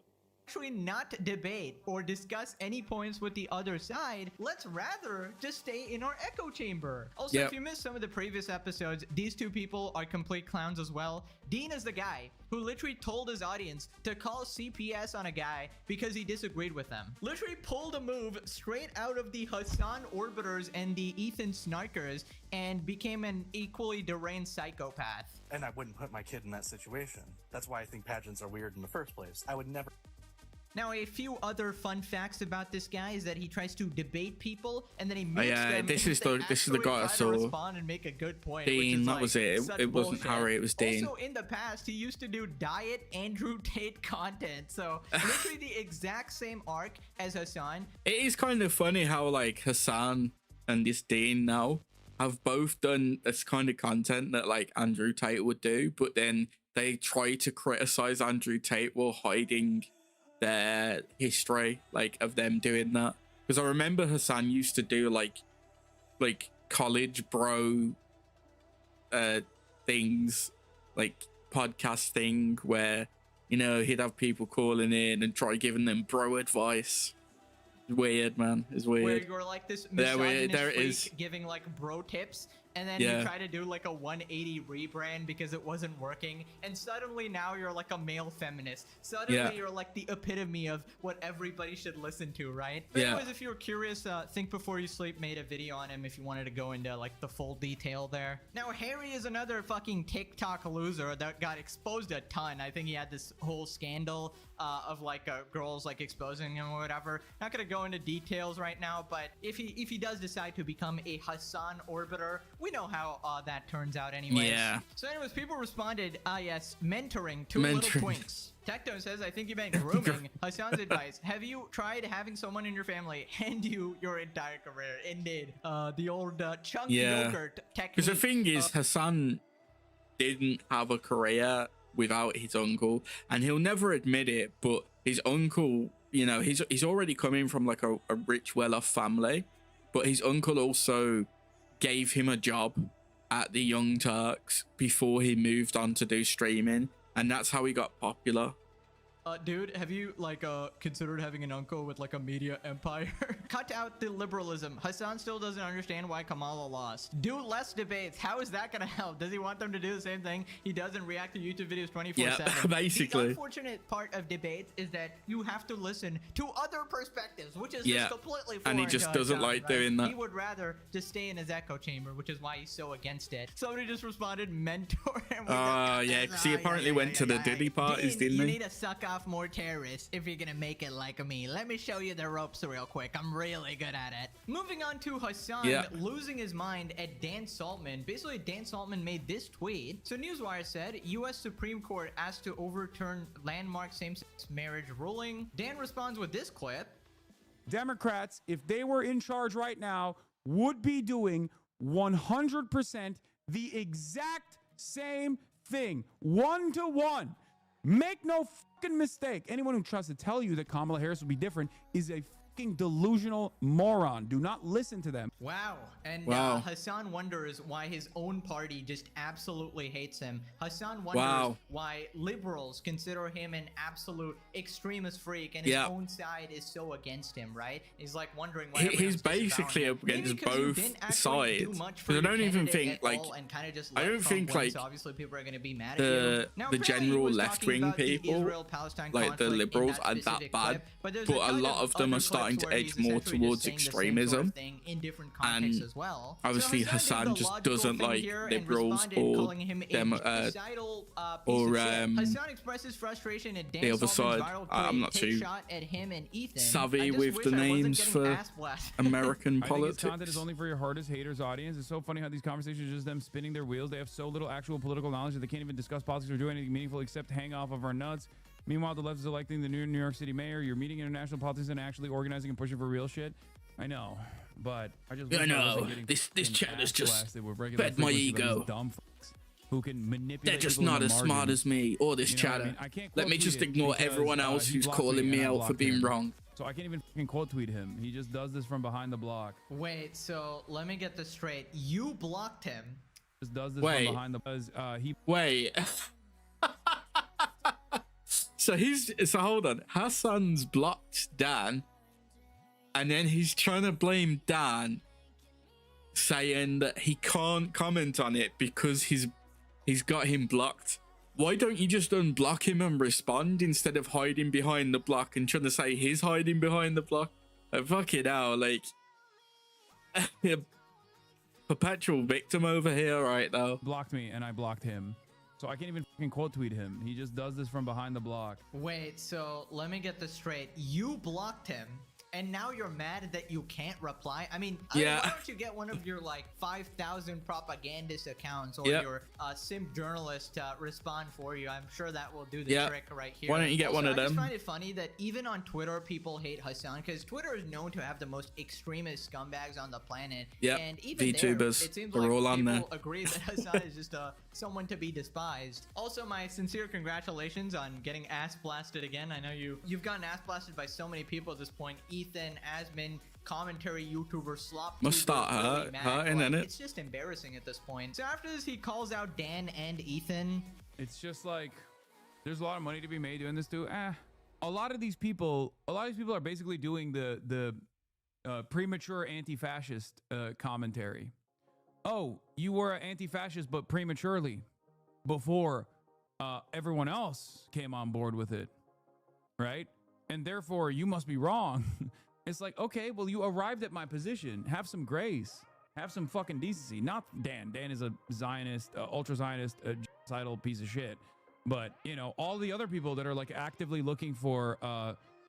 Actually not debate or discuss any points with the other side. Let's rather just stay in our echo chamber. Also, if you missed some of the previous episodes, these two people are complete clowns as well. Dean is the guy who literally told his audience to call CPS on a guy because he disagreed with them. Literally pulled a move straight out of the Hassan Orbiters and the Ethan Snarkers and became an equally deranged psychopath. And I wouldn't put my kid in that situation. That's why I think pageants are weird in the first place. I would never... Now, a few other fun facts about this guy is that he tries to debate people and then he makes them. This is the guy I saw. Respond and make a good point. Dean, that was it. It wasn't Harry. It was Dean. Also, in the past, he used to do diet Andrew Tate content. So literally the exact same arc as Hassan. It is kind of funny how like Hassan and this Dean now have both done this kind of content that like Andrew Tate would do, but then they try to criticize Andrew Tate while hiding their history, like, of them doing that. Because I remember Hassan used to do like college bro things, like podcast thing where, you know, he'd have people calling in and try giving them bro advice. It's weird, man. It's weird. Where you're like this misogynist freak giving like bro tips, and then you try to do like a 180 rebrand because it wasn't working, and suddenly now you're like a male feminist. Suddenly you're like the epitome of what everybody should listen to, right? But anyways, if you're curious, Think Before You Sleep made a video on him if you wanted to go into like the full detail there. Now Harry is another fucking TikTok loser that got exposed a ton. I think he had this whole scandal of like girls like exposing him or whatever. Not gonna go into details right now, but if he does decide to become a Hassan orbiter, we know how that turns out anyways. Yeah. So anyways, people responded, yes, mentoring two little twinks. Tectone says, I think you meant grooming. Hassan's advice, have you tried having someone in your family hand you your entire career? Indeed. The old chunk yogurt technique. Because the thing is, Hassan didn't have a career without his uncle, and he'll never admit it, but his uncle, you know, he's already coming from like a rich, well-off family, but his uncle also gave him a job at the Young Turks before he moved on to do streaming, and that's how he got popular. Dude, have you like considered having an uncle with like a media empire? Cut out the liberalism. Hassan still doesn't understand why Kamala lost. Do less debates. How is that gonna help? Does he want them to do the same thing he does and react to YouTube videos 24/7? Yeah, basically. The unfortunate part of debates is that you have to listen to other perspectives, which is just completely foreign. And he just doesn't like doing that. He would rather just stay in his echo chamber, which is why he's so against it. Somebody just responded, mentor him. Yeah, because he apparently went to the Diddy parties, didn't he? You need to suck off more terrorists if you're gonna make it like me. Let me show you the ropes real quick. I'm really good at it. Moving on to Hassan losing his mind at Dan Saltman. Basically, Dan Saltman made this tweet. So Newswire said, U.S. Supreme Court asked to overturn landmark same-sex marriage ruling. Dan responds with this clip. Democrats, if they were in charge right now, would be doing 100% the exact same thing. 1-to-1. Make no fucking mistake. Anyone who tries to tell you that Kamala Harris will be different is a fucking delusional moron. Do not listen to them. Wow. And Hassan wonders why his own party just absolutely hates him. Hassan wonders why liberals consider him an absolute extremist freak and his own side is so against him, right? He's like wondering why he's basically against both sides. Because I don't even think like I don't think like so obviously people are going to be mad at you. Now, the general left-wing people, like the liberals, are that bad, but a lot of them are starting to edge more towards extremism, and obviously Hassan just doesn't like liberals or them or Hassan expresses frustration at the other side. I'm not too savvy with the names for American politics. Content is only for your hardest haters audience. It's so funny how these conversations are just them spinning their wheels. They have so little actual political knowledge that they can't even discuss politics or do anything meaningful except hang off of our nuts. Meanwhile, the left is electing the new New York City mayor. You're meeting international politicians and actually organizing and pushing for real shit. I know, but I just this chat is just fed my ego. Dumb fucks who can manipulate. They're just not as smart as me or this chatter. Let me just ignore everyone else who's calling me out for being wrong. So I can't even fucking quote tweet him. He just does this from behind the block. Wait, so let me get this straight. You blocked him. Just does this from behind the Wait. So hold on. Hassan's blocked Dan, and then he's trying to blame Dan, saying that he can't comment on it because he's got him blocked. Why don't you just unblock him and respond instead of hiding behind the block and trying to say he's hiding behind the block? Fuck it out, like perpetual victim over here right now. Blocked me and I blocked him. So I can't even fucking quote tweet him. He just does this from behind the block. Wait, so let me get this straight. You blocked him, and now you're mad that you can't reply? I mean, why don't you get one of your like 5,000 propagandist accounts or your sim journalist to respond for you? I'm sure that will do the trick right here. Why don't you get one of them? I just find it funny that even on Twitter, people hate Hassan because Twitter is known to have the most extremist scumbags on the planet. And even VTubers, it seems they're like all on there. people agree that Hassan is just someone to be despised. Also, my sincere congratulations on getting ass blasted again. I know you've gotten ass blasted by so many people at this point. Ethan, Asmin, commentary YouTuber, slop. Must start hurting, innit? It's just embarrassing at this point. So after this, he calls out Dan and Ethan. It's just like there's a lot of money to be made doing this too. A lot of these people are basically doing the premature anti-fascist commentary, oh, you were an anti-fascist, but prematurely before everyone else came on board with it, right? And therefore, you must be wrong. It's like, okay, well, you arrived at my position. Have some grace. Have some fucking decency. Not Dan. Dan is a Zionist, ultra-Zionist, a genocidal piece of shit. But, you know, all the other people that are like actively looking for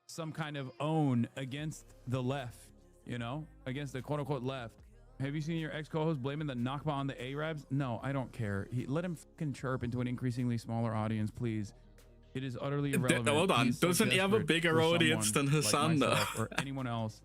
some kind of own against the left, you know, against the quote-unquote left. Have you seen your ex-co-host blaming the Nakba on the Arabs? No, I don't care. Let him fucking chirp into an increasingly smaller audience, please. It is utterly irrelevant. Hold on, He's so doesn't he have a bigger audience than Hassan, like though? or anyone else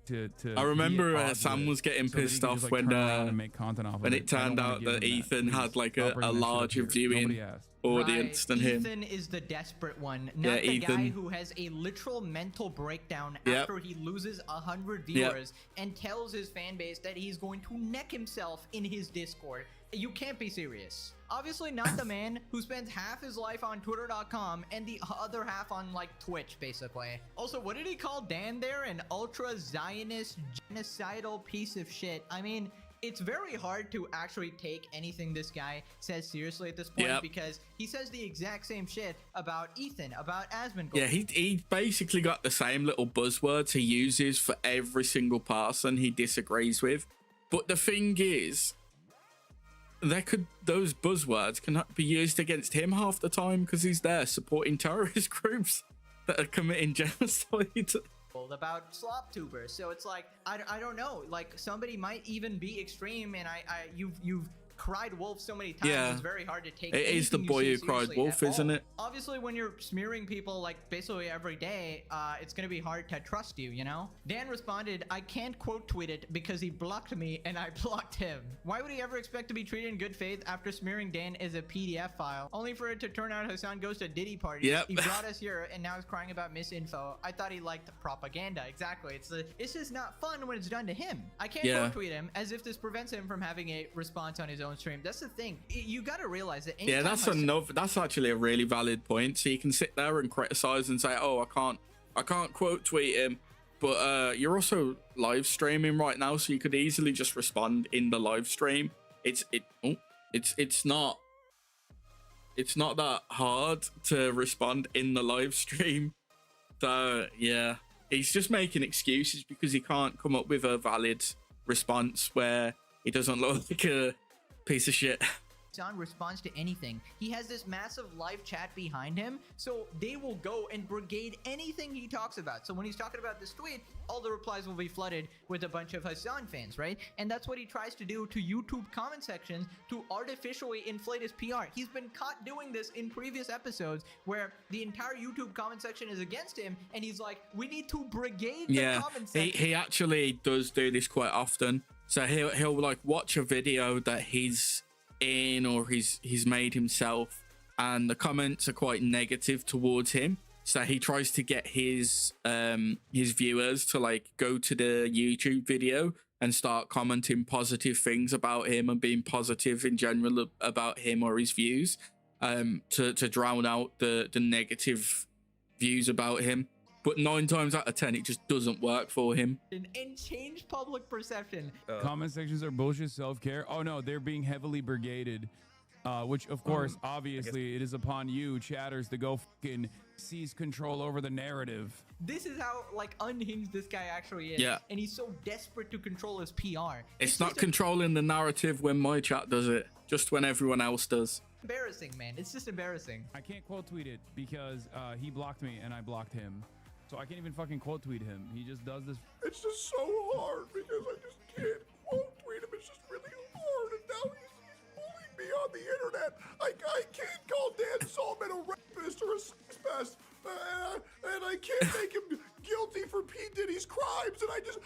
to I remember Sam was getting pissed off when it turned out that Ethan had like a larger viewing audience than him. Ethan is the desperate one, not the guy who has a literal mental breakdown after he loses 100 viewers and tells his fan base that he's going to neck himself in his Discord. You can't be serious. Obviously not the man who spends half his life on twitter.com and the other half on like Twitch, basically. Also, what did he call Dan there? An ultra-Zionist, genocidal piece of shit. I mean, it's very hard to actually take anything this guy says seriously at this point because he says the exact same shit about Ethan, about Asmongold. Yeah, he basically got the same little buzzwords he uses for every single person he disagrees with. But the thing is, those buzzwords cannot be used against him half the time because he's there supporting terrorist groups that are committing genocide. About slop-tubers, so it's like I don't know, like somebody might even be extreme, and you've cried wolf so many times, it's very hard to take. It is the boy who cried wolf, isn't it? Obviously, when you're smearing people like basically every day, it's gonna be hard to trust you, you know? Dan responded, I can't quote tweet it because he blocked me and I blocked him. Why would he ever expect to be treated in good faith after smearing Dan as a PDF file, only for it to turn out Hassan goes to Diddy parties? He brought us here and now he's crying about misinfo. I thought he liked propaganda. Exactly. It's just not fun when it's done to him. I can't quote tweet him as if this prevents him from having a response on his own stream. That's the thing. You got to realize that. That's actually a really valid point. So you can sit there and criticize and say, "Oh, I can't quote tweet him," but you're also live streaming right now, so you could easily just respond in the live stream. It's not that hard to respond in the live stream. So yeah, he's just making excuses because he can't come up with a valid response where he doesn't look like a piece of shit. Hassan responds to anything. He has this massive live chat behind him, so they will go and brigade anything he talks about. So when he's talking about this tweet, all the replies will be flooded with a bunch of Hassan fans, right? And that's what he tries to do to YouTube comment sections to artificially inflate his PR. He's been caught doing this in previous episodes where the entire YouTube comment section is against him, and he's like, we need to brigade the comment section. He actually does do this quite often. So he'll like watch a video that he's in or he's made himself, and the comments are quite negative towards him. So he tries to get his viewers to like go to the YouTube video and start commenting positive things about him and being positive in general about him or his views, to drown out the negative views about him. But 9 times out of 10, it just doesn't work for him. And change public perception. Comment sections are bullshit self-care. Oh no, they're being heavily brigaded. Which of course, obviously, it is upon you, chatters, to go fucking seize control over the narrative. This is how like unhinged this guy actually is. Yeah. And he's so desperate to control his PR. It's not controlling the narrative when my chat does it, just when everyone else does. Embarrassing, man. It's just embarrassing. I can't quote tweet it because he blocked me and I blocked him. So I can't even fucking quote tweet him. He just does this. It's just so hard because I just can't quote tweet him. It's just really hard. And now he's bullying me on the internet. I can't call Dan Solomon a rapist or a sex pest. And I can't make him guilty for P. Diddy's crimes. And I just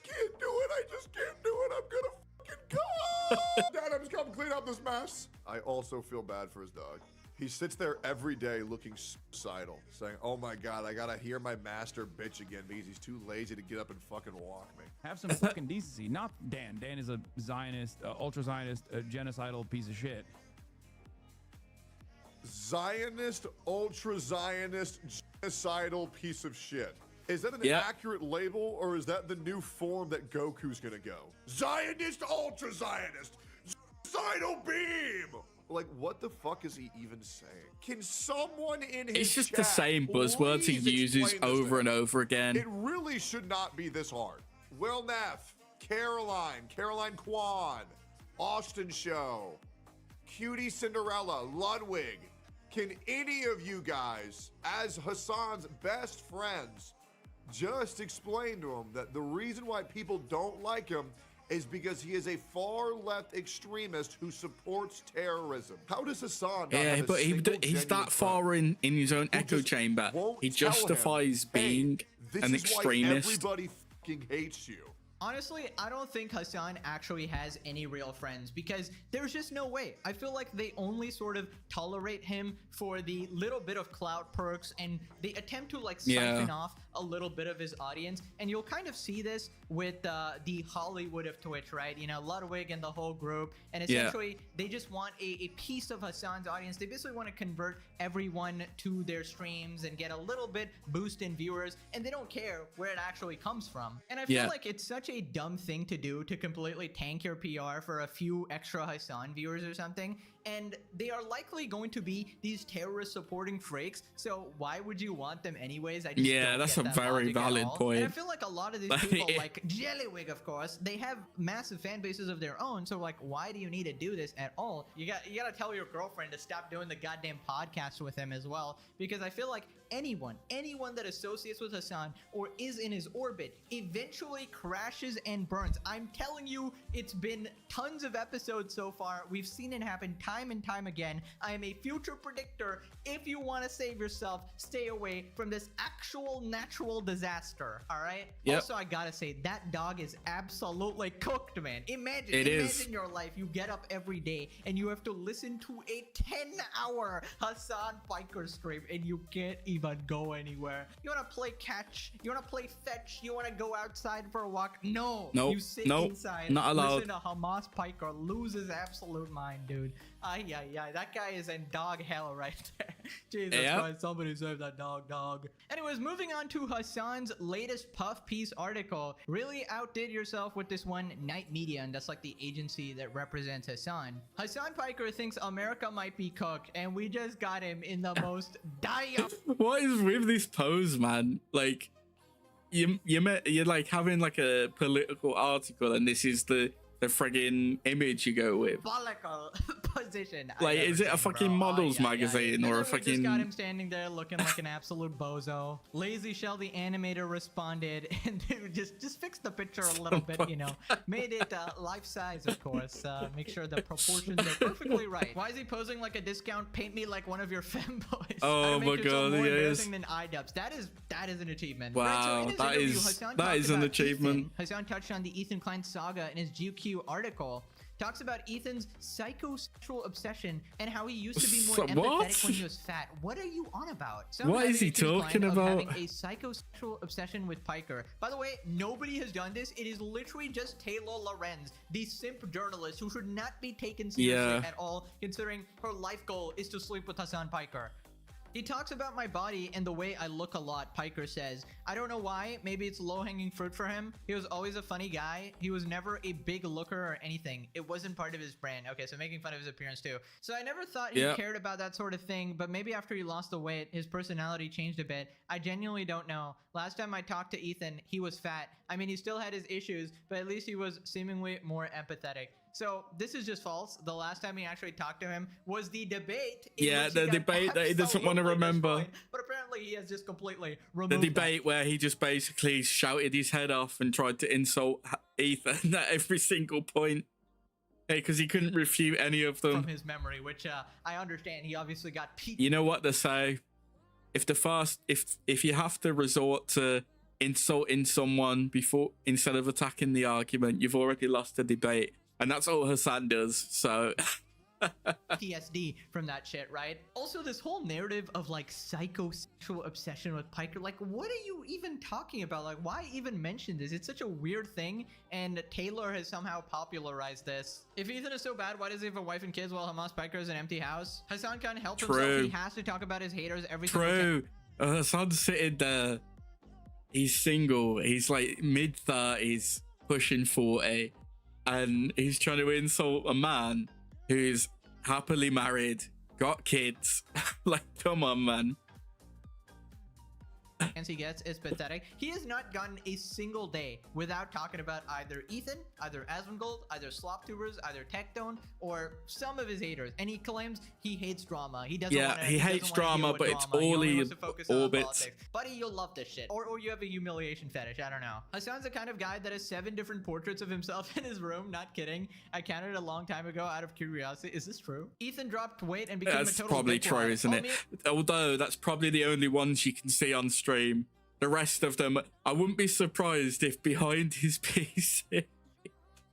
can't do it. I just can't do it. I'm gonna fucking go. Dad, I'm just come clean up this mess. I also feel bad for his dog. He sits there every day looking suicidal, saying, oh my God, I gotta hear my master bitch again because he's too lazy to get up and fucking walk me. Have some fucking decency. Not Dan. Dan is a Zionist, ultra-Zionist, genocidal piece of shit. Zionist, ultra-Zionist, genocidal piece of shit. Is that an accurate label, or is that the new form that Goku's gonna go? Zionist, Ultra Zionist, Zidal Beam! Like, what the fuck is he even saying? Can someone in his It's just chat the same buzzwords he please uses explain this over to and me? over again. It really should not be this hard. Will Neff, Caroline Kwan, Austin Show, Cutie Cinderella, Ludwig. Can any of you guys, as Hassan's best friends, just explain to him that the reason why people don't like him is because he is a far left extremist who supports terrorism? How does Hassan not have a but single he's genuine that far in his own echo just chamber. won't He tell him, justifies being this an is why extremist. everybody fucking hates you? Honestly, I don't think Hassan actually has any real friends because there's just no way. I feel like they only sort of tolerate him for the little bit of clout perks, and they attempt to like siphon off a little bit of his audience. And you'll kind of see this with the Hollywood of Twitch, right? You know, Ludwig and the whole group. And essentially, they just want a piece of Hassan's audience. They basically want to convert everyone to their streams and get a little bit boost in viewers, and they don't care where it actually comes from. And I feel like it's such a dumb thing to do, to completely tank your PR for a few extra Hassan viewers or something. And they are likely going to be these terrorist supporting freaks, so why would you want them anyways? I just don't that's get a that very logic at valid all. point. And I feel like a lot of these people, like Jellywig, of course, they have massive fan bases of their own, so like, why do you need to do this at all? You gotta tell your girlfriend to stop doing the goddamn podcast with him as well, because I feel like anyone that associates with Hassan or is in his orbit eventually crashes and burns. I'm telling you, it's been tons of episodes so far. We've seen it happen time and time again. I am a future predictor. If you want to save yourself, stay away from this actual natural disaster. All right. Also, I gotta say that dog is absolutely cooked, man. Imagine your life. You get up every day and you have to listen to a 10-hour Hassan Piker stream, and you can't even go anywhere. You want to play catch? You want to play fetch? You want to go outside for a walk? No. You sit inside. Not allowed. Listen to Hamas Piker lose his absolute mind, dude. That guy is in dog hell right there. Jesus Christ, somebody save that dog. Anyways, moving on to Hassan's latest puff piece article. Really outdid yourself with this one, Night Media, and that's like the agency that represents Hassan. Hassan Piker thinks America might be cooked, and we just got him in the most dire. What is with this pose, man? Like, you're like having like a political article, and this is the friggin' image you go with. Follicle position. Like, is it a fucking models magazine or a fucking? Just got him standing there looking like an absolute bozo. Lazy Shell, the animator, responded and dude, just fixed the picture a little bit, you know, made it life size, of course. Make sure the proportions are perfectly right. Why is he posing like a discount? Paint me like one of your femboys. Oh my god, more yes. embarrassing than iDubbbz. That is an achievement. Wow, right, so that is an achievement. Hassan touched on the Ethan Klein saga in his GQ article. Talks about Ethan's psychosexual obsession and how he used to be more empathetic when he was fat. What are you on about? What is he talking about? Having a psychosexual obsession with Piker. By the way, nobody has done this. It is literally just Taylor Lorenz, the simp journalist who should not be taken seriously at all, considering her life goal is to sleep with Hassan Piker. He talks about my body and the way I look a lot, Piker says. I don't know why. Maybe it's low-hanging fruit for him. He was always a funny guy. He was never a big looker or anything. It wasn't part of his brand. Okay, so making fun of his appearance too. So I never thought he cared about that sort of thing, but maybe after he lost the weight, his personality changed a bit. I genuinely don't know. Last time I talked to Ethan, he was fat. I mean, he still had his issues, but at least he was seemingly more empathetic. So this is just false. The last time he actually talked to him was the debate. The debate that he doesn't want to remember. But apparently he has just completely removed the debate where he just basically shouted his head off and tried to insult Ethan at every single point. Because he couldn't refute any of them. From his memory, which I understand. He obviously got peaked. You know what they say? If you have to resort to insulting someone instead of attacking the argument, you've already lost the debate. And that's all Hassan does, so... PTSD from that shit, right? Also, this whole narrative of like psychosexual obsession with Piker, like what are you even talking about? Like why even mention this? It's such a weird thing, and Taylor has somehow popularized this. If Ethan is so bad, why does he have a wife and kids while Hamas Piker is an empty house? Hassan can't help himself. He has to talk about his haters every single time. Hassan's sitting there He's single. He's like mid-30s, pushing 40, and he's trying to insult a man who's happily married, got kids. Like, come on, man. He gets is pathetic. He has not gotten a single day without talking about either Ethan, either Asmongold, either Sloptubers, either Tectone, or some of his haters. And he claims he hates drama. He doesn't. Yeah, he hates drama, but it's all he orbits. Buddy, you'll love this shit. Or you have a humiliation fetish. I don't know. Hassan's the kind of guy that has 7 different portraits of himself in his room. Not kidding. I counted a long time ago out of curiosity. Is this true? Ethan dropped weight and became a total. That's probably true, isn't it? Although that's probably the only ones you can see on stream. The rest of them, I wouldn't be surprised if behind his PC,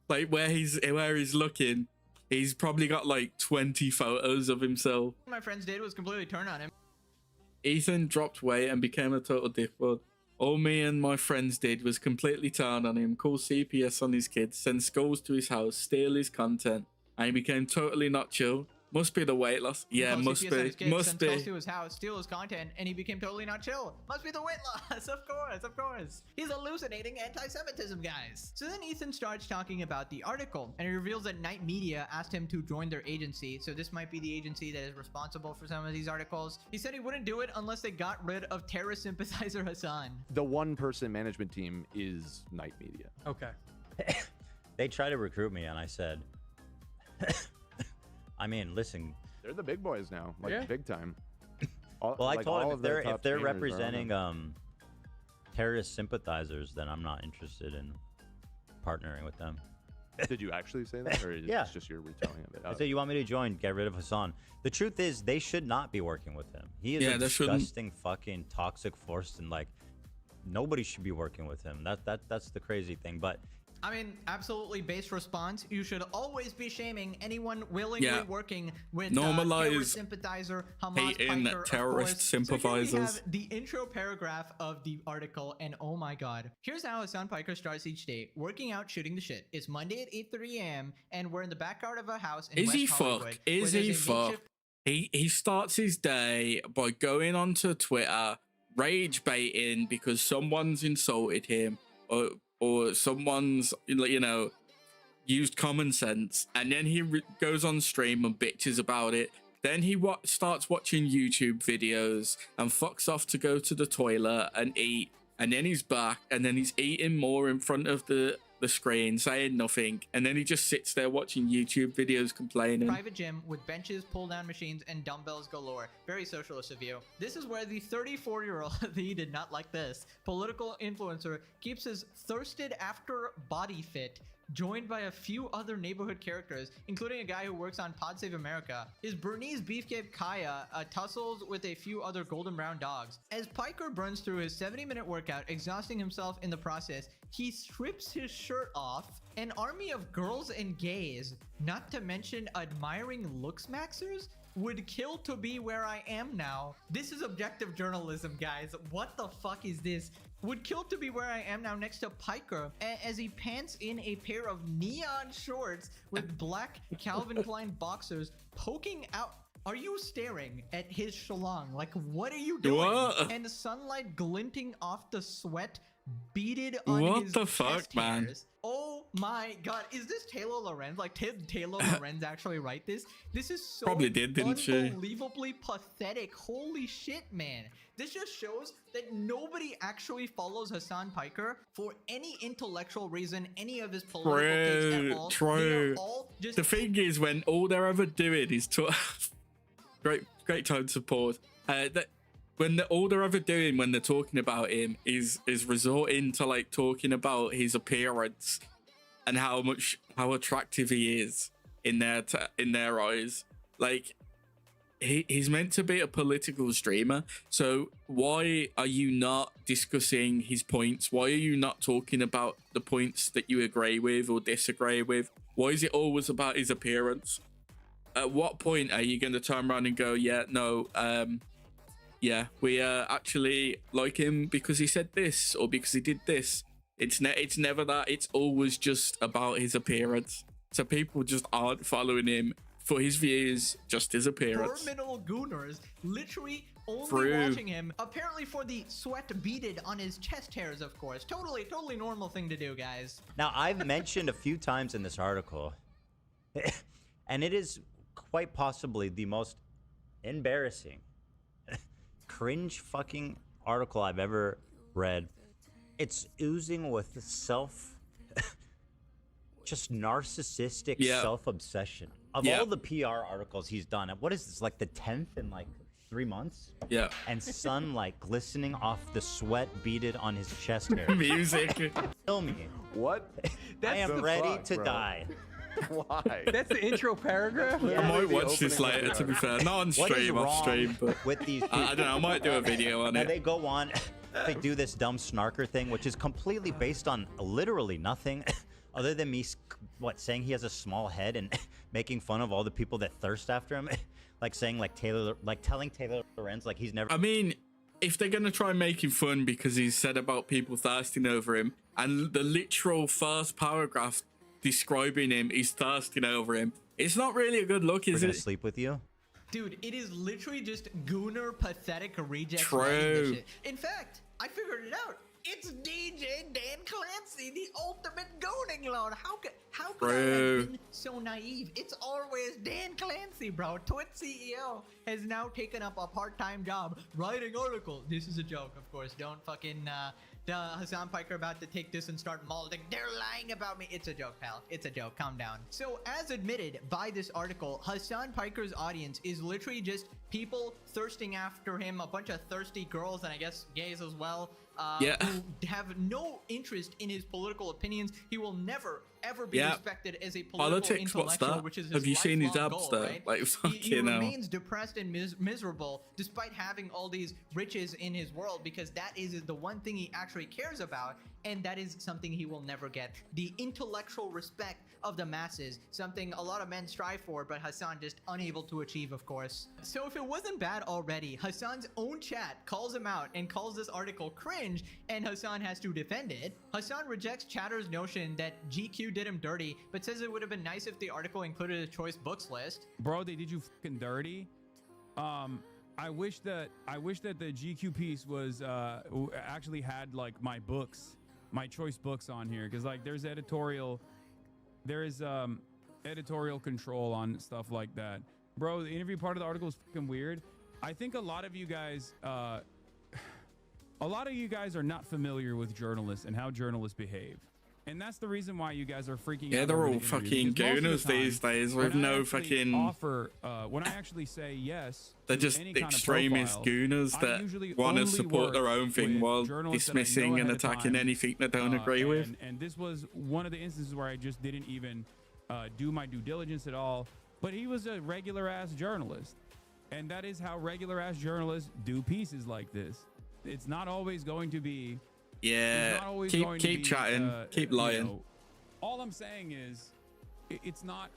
like where he's looking, he's probably got like 20 photos of himself. My friends did was completely turned on him. Ethan dropped weight and became a total dickbud. All me and my friends did was completely turn on him, call CPS on his kids, send skulls to his house, steal his content, and he became totally not chill. Must be the weight loss. Yeah, must be. Must be. To his house, steal his content, and he became totally not chill. Must be the weight loss. Of course. He's hallucinating anti-Semitism, guys. So then Ethan starts talking about the article, and he reveals that Night Media asked him to join their agency. So this might be the agency that is responsible for some of these articles. He said he wouldn't do it unless they got rid of terrorist sympathizer Hassan. The one-person management team is Night Media. Okay. They tried to recruit me, and I said. I mean, listen. They're the big boys now, like big time. Well, I told him if they're representing terrorist sympathizers, then I'm not interested in partnering with them. Did you actually say that, or is it just your retelling of it? I said, you want me to join? Get rid of Hassan. The truth is, they should not be working with him. He is a disgusting, fucking toxic force, and like nobody should be working with him. That's the crazy thing, but. I mean, absolutely base response. You should always be shaming anyone willingly working with terrorist sympathizer, Hamas Piker, terrorist sympathizers. So here we have the intro paragraph of the article, and oh my god. Here's how Hassan Piker starts each day. Working out, shooting the shit. It's Monday at 8:30 a.m., and we're in the backyard of a house in West Hollywood. Is he fuck? He starts his day by going onto Twitter, rage baiting because someone's insulted him, or someone's, used common sense, and then he goes on stream and bitches about it. Then he starts watching YouTube videos and fucks off to go to the toilet and eat, and then he's back, and then he's eating more in front of the screen, saying nothing, and then he just sits there watching YouTube videos complaining. Private gym with benches, pull-down machines, and dumbbells galore. Very socialist of you. This is where the 34-year-old, he did not like this, political influencer keeps his thirsted after body fit, joined by a few other neighborhood characters, including a guy who works on Pod Save America. His Bernese beefcake Kaya tussles with a few other golden brown dogs. As Piker burns through his 70-minute workout, exhausting himself in the process, he strips his shirt off. An army of girls and gays, not to mention admiring looks maxers, would kill to be where I am now. This is objective journalism, guys. What the fuck is this? Would kill to be where I am now next to Piker as he pants in a pair of neon shorts with black Calvin Klein boxers poking out. Are you staring at his shalong? Like, what are you doing? What? And the sunlight glinting off the sweat beaded on his chest hairs. Oh my god, is this Taylor Lorenz? Like, did Taylor Lorenz actually write this? This is so probably didn't she? Unbelievably pathetic. Holy shit, man. This just shows that nobody actually follows Hassan Piker for any intellectual reason, any of his political takes at all. True. All just the thing is, when all they're ever doing is great time to pause. All they're ever doing when they're talking about him is resorting to like talking about his appearance and how attractive he is in their eyes. Like, he's meant to be a political streamer, so why are you not discussing his points? Why are you not talking about the points that you agree with or disagree with? Why is it always about his appearance? At what point are you going to turn around and go, we actually like him because he said this or because he did this? It's never that. It's always just about his appearance. So people just aren't following him for his views, just his appearance. Terminal gooners literally only watching him, apparently for the sweat beaded on his chest hairs, of course. Totally normal thing to do, guys. Now, I've mentioned a few times in this article, and it is quite possibly the most embarrassing, cringe fucking article I've ever read. It's oozing with just narcissistic self-obsession. Of all the PR articles he's done, what is this, like the 10th in like 3 months? Yeah. And sun like glistening off the sweat beaded on his chest hair. Music. Kill me. What? I am ready to die. Why? That's the intro paragraph? I might watch this later, to be fair. Not on stream, off stream, but with these I don't know, I might do a video on it. They go on, they do this dumb snarker thing, which is completely based on literally nothing other than me, saying he has a small head and making fun of all the people that thirst after him. Like saying telling Taylor Lorenz like he's never. I mean, if they're gonna try making fun because he's said about people thirsting over him, and the literal first paragraph describing him is thirsting over him, it's not really a good look, is it? Sleep with you, dude. It is literally just gooner, pathetic rejects. True. In fact, I figured it out. It's DJ Dan Clancy, the ultimate gooning lord. How could I have been so naive? It's always Dan Clancy, bro. Twitch CEO has now taken up a part-time job writing articles. This is a joke, of course. Don't fucking Hassan Piker about to take this and start molding. They're lying about me. It's a joke, pal. It's a joke. Calm down. So, as admitted by this article, Hassan Piker's audience is literally just people thirsting after him, a bunch of thirsty girls, and I guess gays as well. Who have no interest in his political opinions. He will never ever be respected as a political intellectual, which is his Have you seen his abs goal, though? right? Like, He remains depressed and miserable despite having all these riches in his world, because that is the one thing he actually cares about, and that is something he will never get. The intellectual respect of the masses, something a lot of men strive for, but Hassan just unable to achieve, of course. So if it wasn't bad already, Hassan's own chat calls him out and calls this article cringe, and Hassan has to defend it. Hassan rejects chatter's notion that GQ did him dirty, but says it would have been nice if the article included a choice books list. Bro, they did you fucking dirty. I wish that the GQ piece was actually had like my books, my choice books on here, because like there's editorial control on stuff like that. Bro, the interview part of the article is fucking weird. I think a lot of you guys are not familiar with journalists and how journalists behave. And that's the reason why you guys are freaking out. Yeah, they're all fucking gooners these days with no fucking when I actually say yes, they're just extremist gooners that want to support their own thing while dismissing and attacking anything they don't agree with. And this was one of the instances where I just didn't even do my due diligence at all. But he was a regular ass journalist, and that is how regular ass journalists do pieces like this. It's not always going to be. Yeah, keep chatting, keep lying. You know, all I'm saying is, it's not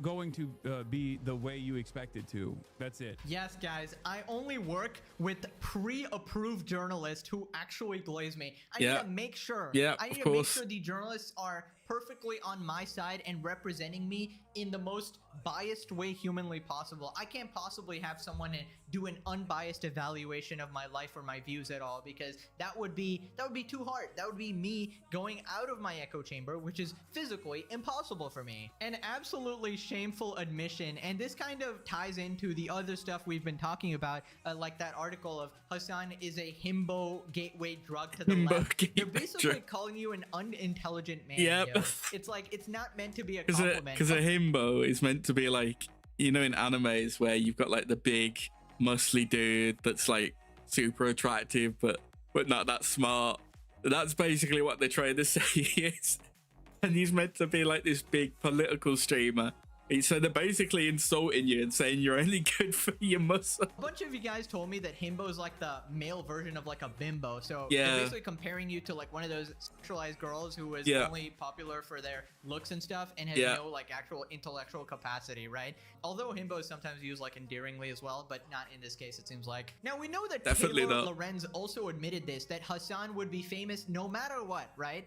going to be the way you expect it to. That's it. Yes, guys, I only work with pre-approved journalists who actually glaze me. I need to make sure. I need to make sure the journalists are perfectly on my side and representing me in the most biased way humanly possible. I can't possibly have someone do an unbiased evaluation of my life or my views at all, because that would be too hard. That would be me going out of my echo chamber, which is physically impossible for me. An absolutely shameful admission, and this kind of ties into the other stuff we've been talking about, like that article of Hassan is a himbo gateway drug to the left. They're basically calling you an unintelligent man. Yep. It's like, it's not meant to be a compliment. Because a himbo is meant to be like, you know, in animes where you've got like the big muscly dude that's like super attractive but not that smart. That's basically what they're trying to say he is. And he's meant to be like this big political streamer. So they're basically insulting you and saying you're only good for your muscle. A bunch of you guys told me that himbo is like the male version of like a bimbo. So yeah, they're basically comparing you to like one of those sexualized girls who is only popular for their looks and stuff and has no like actual intellectual capacity, right? Although himbo is sometimes used like endearingly as well, but not in this case, it seems like. Now we know that Taylor Lorenz also admitted this, that Hassan would be famous no matter what, right?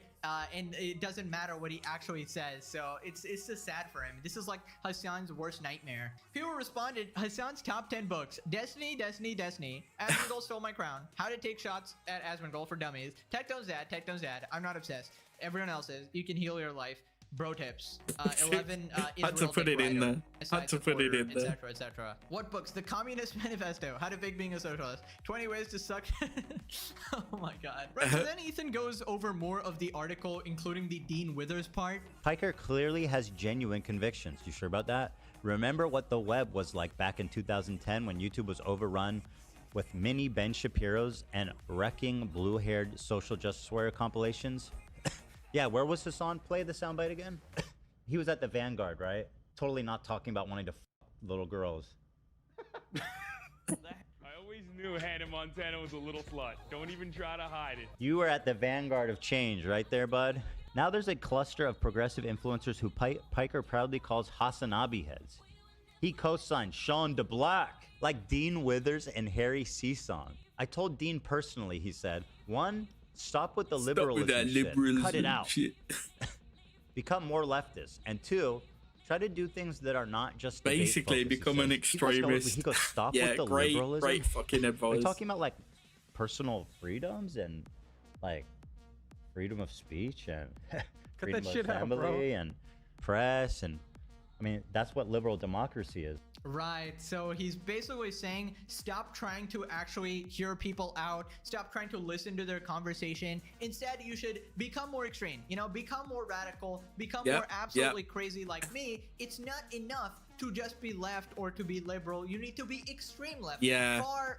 and it doesn't matter what he actually says. So it's just sad for him. This is like Hassan's worst nightmare. People responded, Hassan's top 10 books: Destiny, Asmongold Stole My Crown, How to Take Shots at Asmongold for Dummies, Tectone's Dad, I'm Not Obsessed, Everyone Else's, You Can Heal Your Life, Bro Tips, 11 Had to put it in there. Had to put it in there. Etc. etc. What books? The Communist Manifesto, How to Fake Being a Socialist, 20 Ways to Suck. Oh my god. Right, so then Ethan goes over more of the article, including the Dean Withers part. Piker clearly has genuine convictions. You sure about that? Remember what the web was like back in 2010 when YouTube was overrun with mini Ben Shapiro's and wrecking blue-haired social justice warrior compilations? Yeah, where was Hassan? Play the soundbite again. He was at the Vanguard, right? Totally not talking about wanting to little girls. I always knew Hannah Montana was a little slut. Don't even try to hide it. You were at the vanguard of change right there, bud. Now there's a cluster of progressive influencers who Piker proudly calls Hassanabi heads. He co-signed Sean DeBlack, like Dean Withers and Harry Seasong. I told Dean personally, he said, 1, stop with the liberalism shit. Cut it out. Become more leftist. And 2, try to do things that are not just basically become an extremist. He goes, stop with the liberalism. Great fucking advice. We're talking about like personal freedoms and like freedom of speech and freedom of assembly and press, and I mean that's what liberal democracy is. Right, so he's basically saying stop trying to actually hear people out, stop trying to listen to their conversation. Instead, you should become more extreme, you know, become more radical, become more absolutely crazy like me. It's not enough to just be left or to be liberal. You need to be extreme left,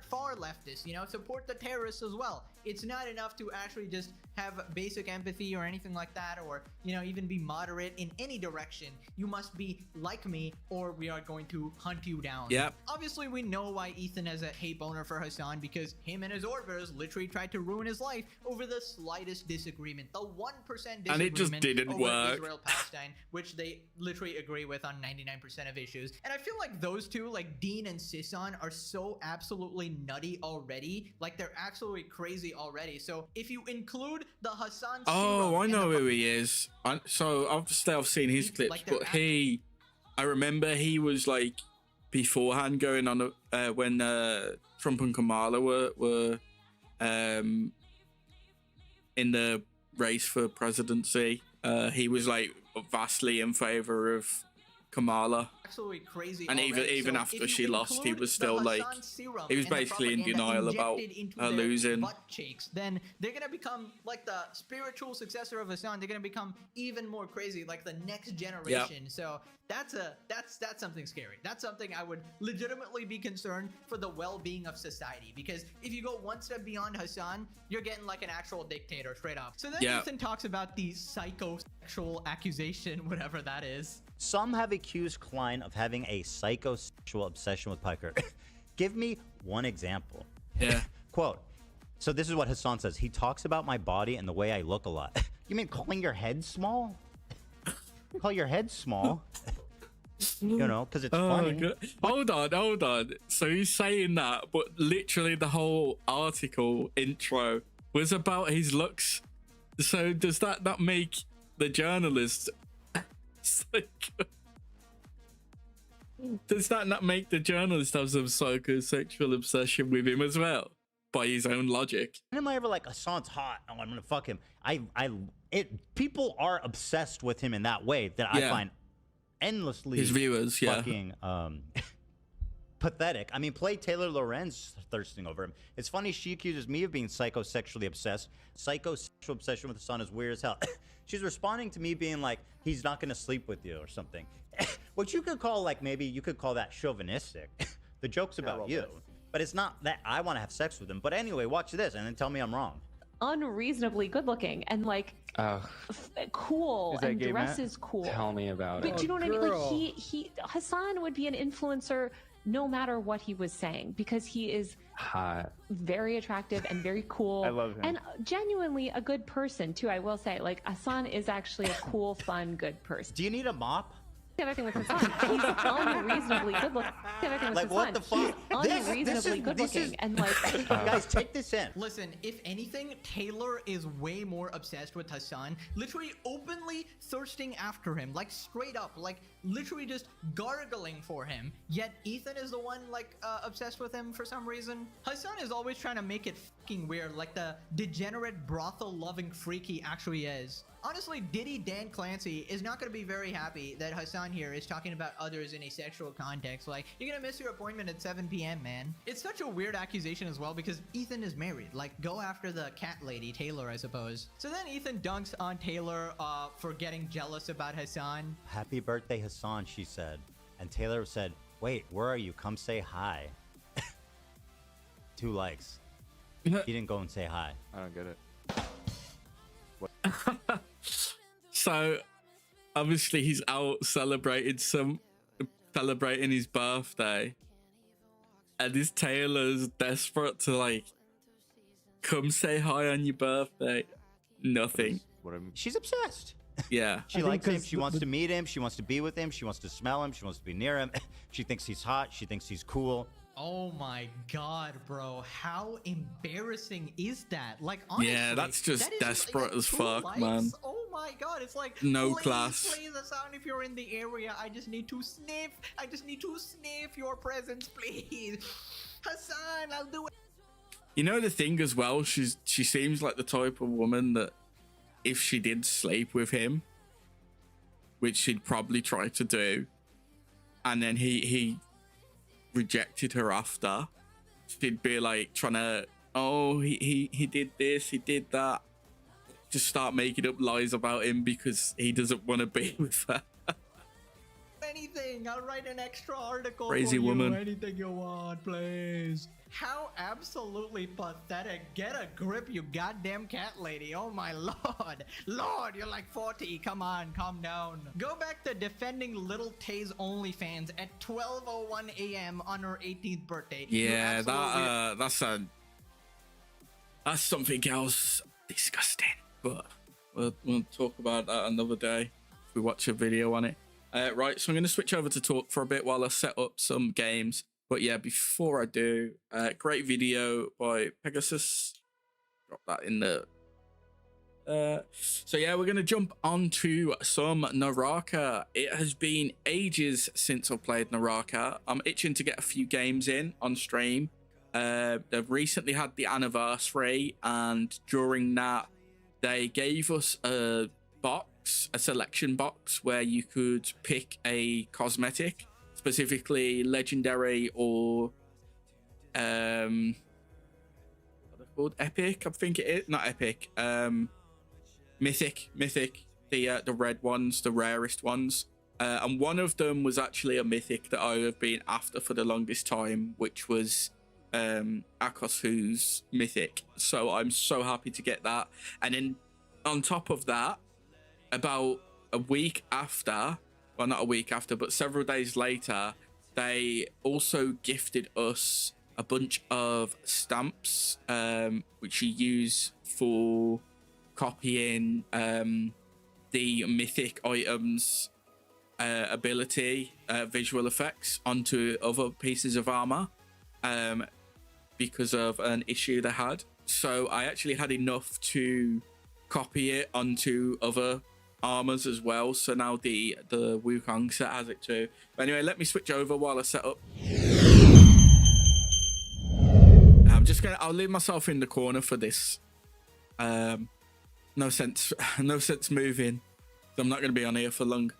far leftist, you know, support the terrorists as well. It's not enough to actually just have basic empathy or anything like that, or, you know, even be moderate in any direction. You must be like me or we are going to hunt you down. Obviously, we know why Ethan has a hate boner for Hassan, because him and his orbiters literally tried to ruin his life over the slightest disagreement. The 1% disagreement and it just didn't over work. Israel-Palestine, which they literally agree with on 99% of issues. And I feel like those two, like Dean and Sisson, are so absolutely nutty already. Like they're absolutely crazy already. So if you include the Hassan serum, I know who he is. So obviously I've seen his clips, like but I remember he was like beforehand going on when Trump and Kamala were in the race for presidency. He was like vastly in favor of Kamala, absolutely crazy, and even so after she lost, he was still like he was basically in denial about her losing. Butt cheeks, then they're gonna become like the spiritual successor of Hassan. They're gonna become even more crazy, like the next generation. So that's something scary. That's something I would legitimately be concerned for the well-being of society, because if you go one step beyond Hassan, you're getting like an actual dictator straight up. So then Ethan talks about the psychosexual accusation, whatever that is. Some have accused Klein of having a psychosexual obsession with Piker. Give me one example. Quote, so this is what Hassan says. He talks about my body and the way I look a lot. You mean calling your head small? Call your head small? You know, because it's funny. God. Hold on. So he's saying that, but literally the whole article intro was about his looks. So does that not make the journalist... Does that not make the journalist have some psychosexual obsession with him as well, by his own logic? When am I ever like, Hassan's hot, oh, I'm gonna fuck him? People are obsessed with him in that way that I find endlessly his viewers, fucking pathetic. I mean, play Taylor Lorenz thirsting over him. It's funny she accuses me of being psychosexually obsessed. Psychosexual obsession with Hassan is weird as hell. She's responding to me being like, he's not gonna sleep with you or something. Which you could call like, maybe you could call that chauvinistic. The joke's about you. But it's not that I want to have sex with him. But anyway, watch this and then tell me I'm wrong. Unreasonably good looking and like cool and dresses cool. Tell me about it. But you know what I mean? Like Hassan would be an influencer no matter what he was saying, because he is hot, very attractive and very cool. I love him. And genuinely a good person too, I will say. Like Hassan is actually a cool, fun, good person. Do you need a mop? The other thing with Hassan, he's unreasonably good looking. The other thing with like, Hassan, what the fuck? he's unreasonably good looking, and like guys, take this in. Listen, if anything, Taylor is way more obsessed with Hassan, literally openly thirsting after him, like straight up, like literally just gargling for him. Yet Ethan is the one like obsessed with him for some reason. Hassan is always trying to make it fucking weird, like the degenerate brothel-loving freak he actually is. Honestly, Diddy Dan Clancy is not going to be very happy that Hassan here is talking about others in a sexual context. Like, you're going to miss your appointment at 7 p.m., man. It's such a weird accusation as well because Ethan is married. Like, go after the cat lady, Taylor, I suppose. So then Ethan dunks on Taylor for getting jealous about Hassan. Happy birthday, Hassan, she said. And Taylor said, wait, where are you? Come say hi. 2 likes. He didn't go and say hi. I don't get it. So obviously he's out celebrating his birthday, and this Taylor's desperate to like come say hi on your birthday. Nothing. She's obsessed. Yeah. She likes him. She wants to meet him. She wants to be with him. She wants to smell him. She wants to be near him. She thinks he's hot. She thinks he's cool. Oh my god, bro. How embarrassing is that? Like, honestly, yeah, that's just that is, desperate as 2 fuck, likes? man. Oh my god, it's like, No please, class. Please, Hassan, if you're in the area, I just need to sniff. I just need to sniff your presence, please. Hassan, I'll do it. You know the thing as well, she seems like the type of woman that if she did sleep with him, which she'd probably try to do, and then he rejected her after, she'd be like trying to, oh, he did this, he did that, just start making up lies about him because he doesn't want to be with her. Anything, I'll write an extra article Crazy for woman. you. Anything you want, please. How absolutely pathetic. Get a grip, you goddamn cat lady. Oh my lord. Lord, you're like 40. Come on, calm down. Go back to defending little Tay's OnlyFans at 12:01 a.m. on her 18th birthday. Yeah, that's something else disgusting. But we'll talk about that another day if we watch a video on it. Right, so I'm going to switch over to talk for a bit while I set up some games. But yeah, before I do, great video by Pegasus. Drop that in the... So yeah, we're going to jump onto some Naraka. It has been ages since I've played Naraka. I'm itching to get a few games in on stream. They've recently had the anniversary, and during that, they gave us a selection box where you could pick a cosmetic, specifically legendary or what are they called? Epic, I think it is. Not epic, mythic, the red ones, the rarest ones, and one of them was actually a mythic that I have been after for the longest time, which was Akasu's mythic. So I'm so happy to get that. And then on top of that, about a week after, well, not a week after, but several days later, they also gifted us a bunch of stamps, which you use for copying the mythic items ability visual effects onto other pieces of armor because of an issue they had. So I actually had enough to copy it onto other armors as well, so now the Wukong set has it too. But anyway, let me switch over while I set up. I'll leave myself in the corner for this. No sense moving, so I'm not going to be on here for long.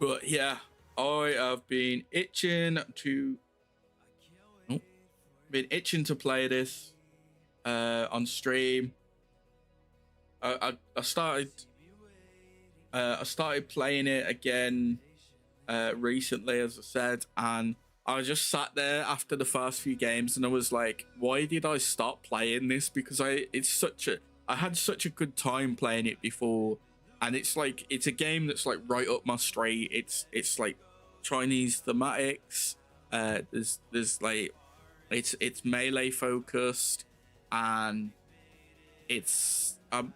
But yeah, I have been itching to play this on stream. I started playing it again recently, as I said, and I just sat there after the first few games and I was like, why did I stop playing this? Because I had such a good time playing it before, and it's a game that's like right up my street. It's like Chinese thematics. There's like it's melee focused, and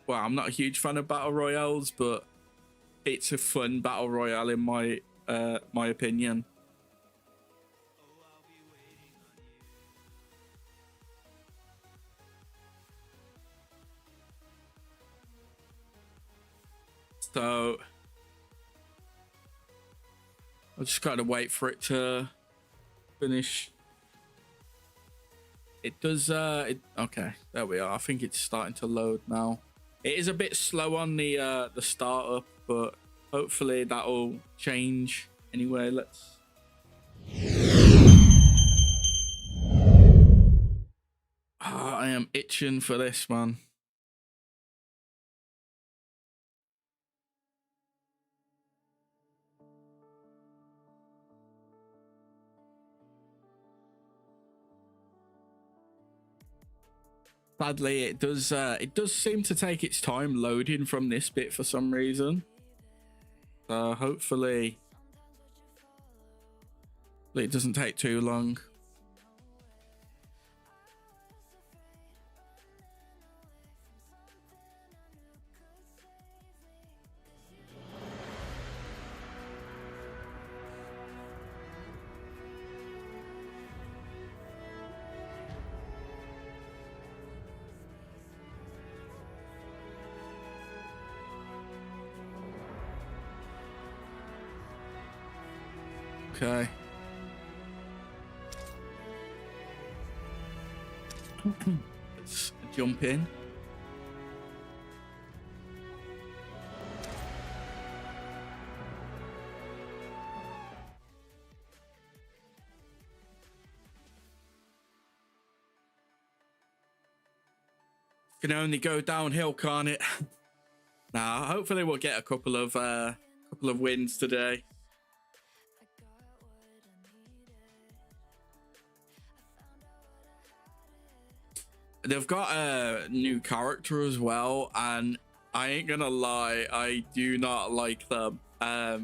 well, I'm not a huge fan of battle royales, but it's a fun battle royale in my opinion. So I'll just gotta wait for it to finish. It does okay, there we are. I think it's starting to load now. It is a bit slow on the startup, but hopefully that'll change. Anyway, let's I am itching for this, man. Sadly, it does seem to take its time loading from this bit for some reason. So hopefully it doesn't take too long. Okay. Let's jump in. Can only go downhill, can't it? Nah, hopefully we'll get a couple of wins today. They've got a new character as well, and I ain't gonna lie, I do not like them. I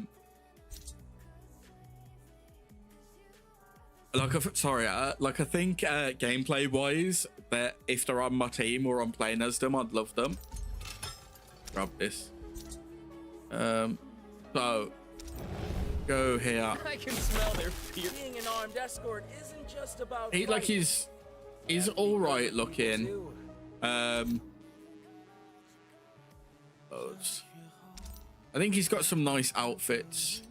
think gameplay wise, that if they're on my team or I'm playing as them, I'd love them. Grab this. So go here. I can smell their fear. Being an armed escort isn't just about He's all right looking. I think he's got some nice outfits.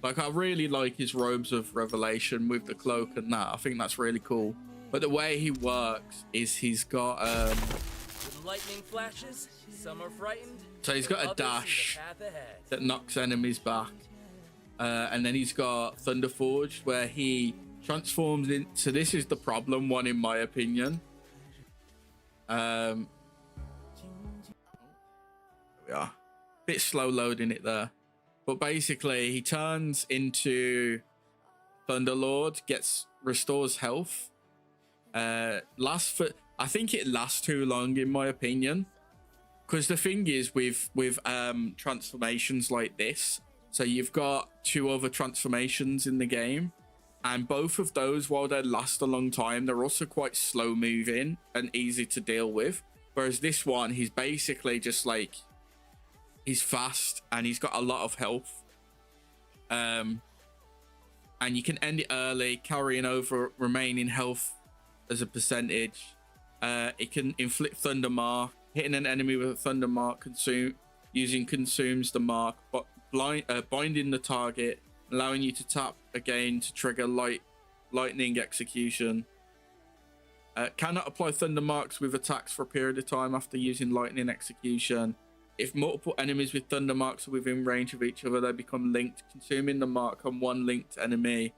Like, I really like his robes of revelation with the cloak and that. I think that's really cool. But the way he works is he's got When lightning flashes, some are frightened. So he's got a dash that knocks enemies back. And then he's got Thunder Forged, where he transforms into, this is the problem one in my opinion. There we are. Bit slow loading it there. But basically he turns into Thunderlord, restores health. I think it lasts too long in my opinion. Because the thing is with transformations like this, so you've got 2 other transformations in the game. And both of those, while they last a long time, they're also quite slow moving and easy to deal with. Whereas this one, he's basically just like, he's fast and he's got a lot of health. And you can end it early, carrying over remaining health as a percentage. It can inflict Thunder Mark. Hitting an enemy with a Thunder Mark consumes the mark, but binding the target, allowing you to tap again to trigger lightning execution. Cannot apply Thunder Marks with attacks for a period of time after using lightning execution. If multiple enemies with Thunder Marks are within range of each other, they become linked. Consuming the mark on one linked enemy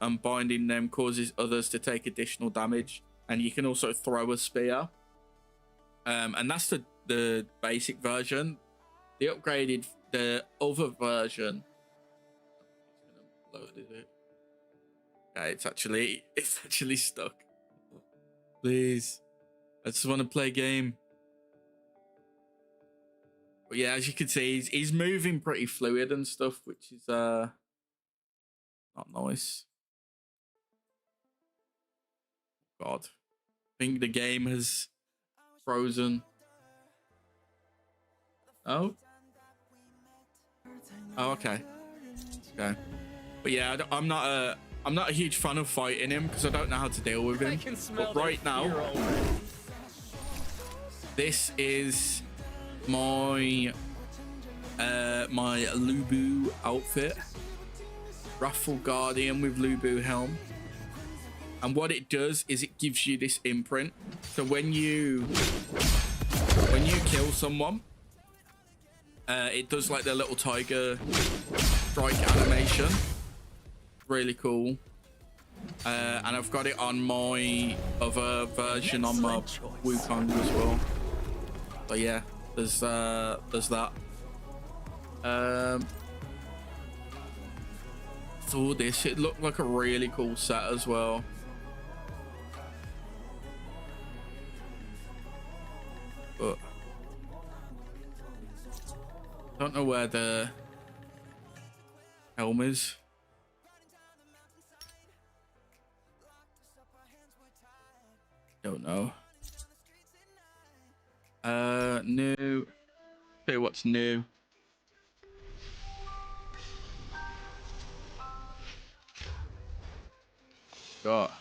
and binding them causes others to take additional damage. And you can also throw a spear. And that's the basic version. The other version. Loaded it. Okay, it's actually stuck. Please, I just want to play a game. But yeah, as you can see, he's moving pretty fluid and stuff, which is not nice. God, I think the game has frozen. Oh, okay. But yeah, I'm not a huge fan of fighting him because I don't know how to deal with him. But right now, this is my my Lubu outfit, Wrathful Guardian with Lubu helm. And what it does is it gives you this imprint. So when you kill someone, it does like the little tiger strike animation. Really cool. And I've got it on my other version on my Wukong as well. But yeah, there's that. So this, it looked like a really cool set as well. But don't know where the helm is. Don't know. New. Okay, what's new? Got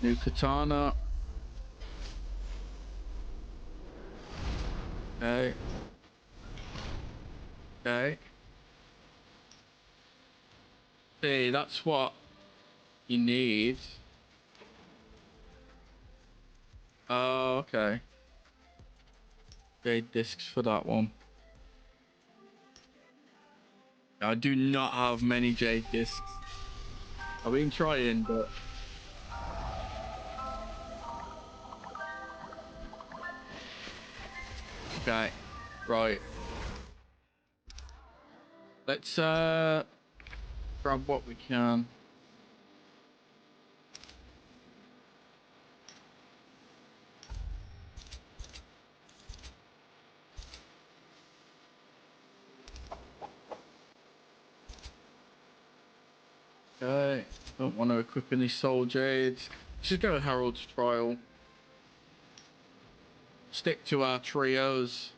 new katana. Okay. Okay. See, that's what you need. Oh, okay. Jade discs for that one. I do not have many jade discs. I've been trying, but okay, right. Let's grab what we can. Okay, don't want to equip any soul jades. Just go Herald's Trial. Stick to our trios.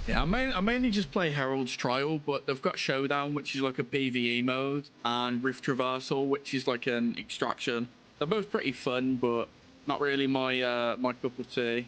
Yeah, I mainly just play Herald's Trial, but they've got Showdown, which is like a PvE mode, and Rift Traversal, which is like an extraction. They're both pretty fun, but not really my my cup of tea.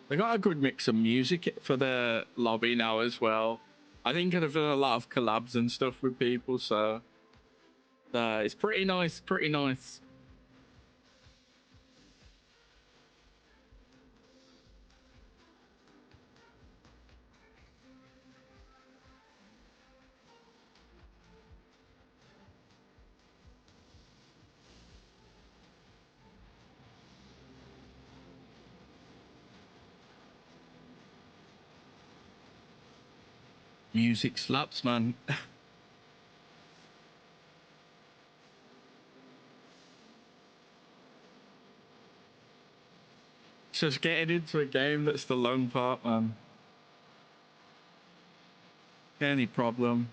They got a good mix of music for the lobby now as well. I think they've done a lot of collabs and stuff with people, so it's pretty nice, pretty nice. Music slaps, man. It's just getting into a game that's the long part, man. Any problem.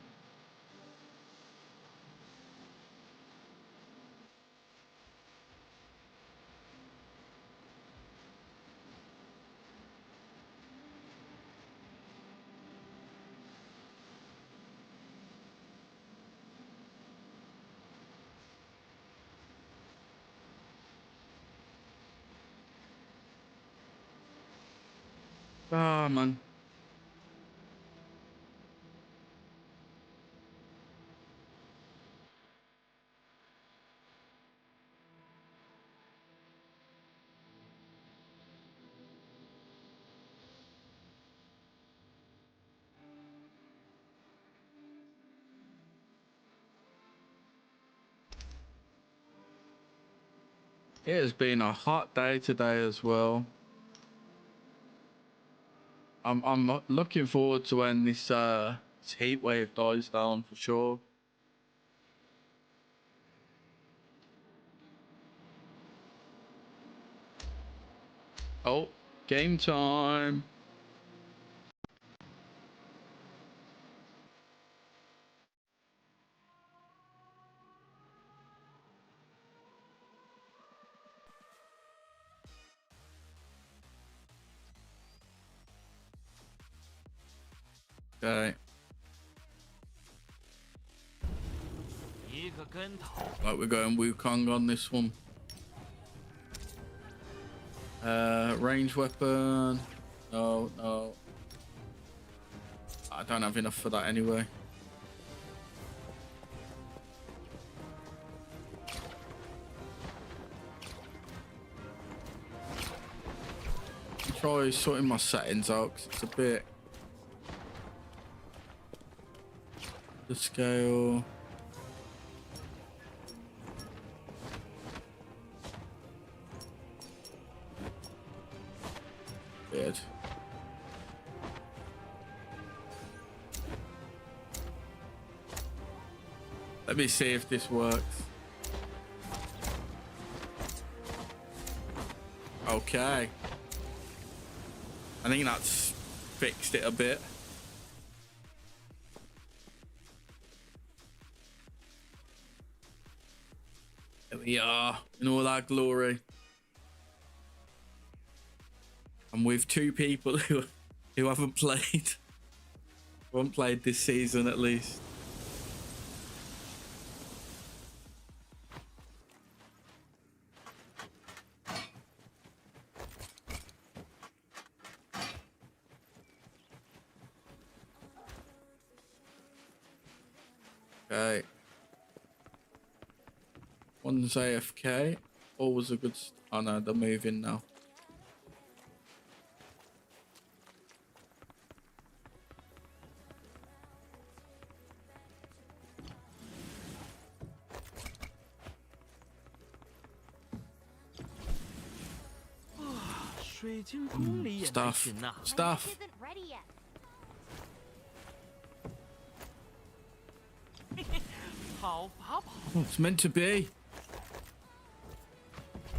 Ah, man. It has been a hot day today as well. I'm looking forward to when this heat wave dies down for sure. Oh, game time. Okay. Like we're going Wukong on this one. Range weapon. No, no. I don't have enough for that anyway. Try sorting my settings out because it's a bit. The scale. Weird. Let me see if this works. Okay. I think that's fixed it a bit. There we are in all our glory. I'm with two people who haven't played. Who haven't played this season at least. Okay. One's AFK. Always a good. Oh no, they're moving now. Stuff. Stuff. Oh, it's meant to be.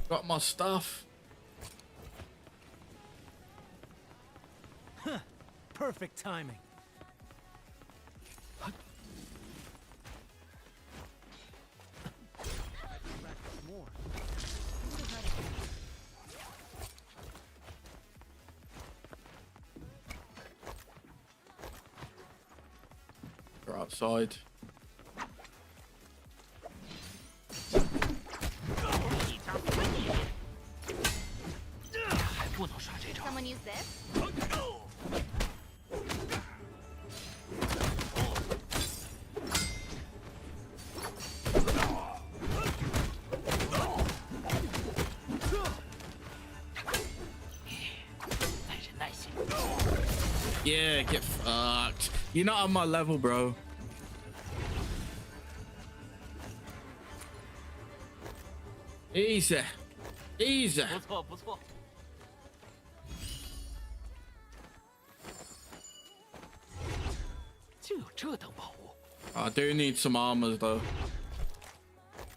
Got my stuff. Huh. Perfect timing. They're outside. Someone use this? Yeah, get fucked. You're not on my level, bro. Easy. Easy. I do need some armors though.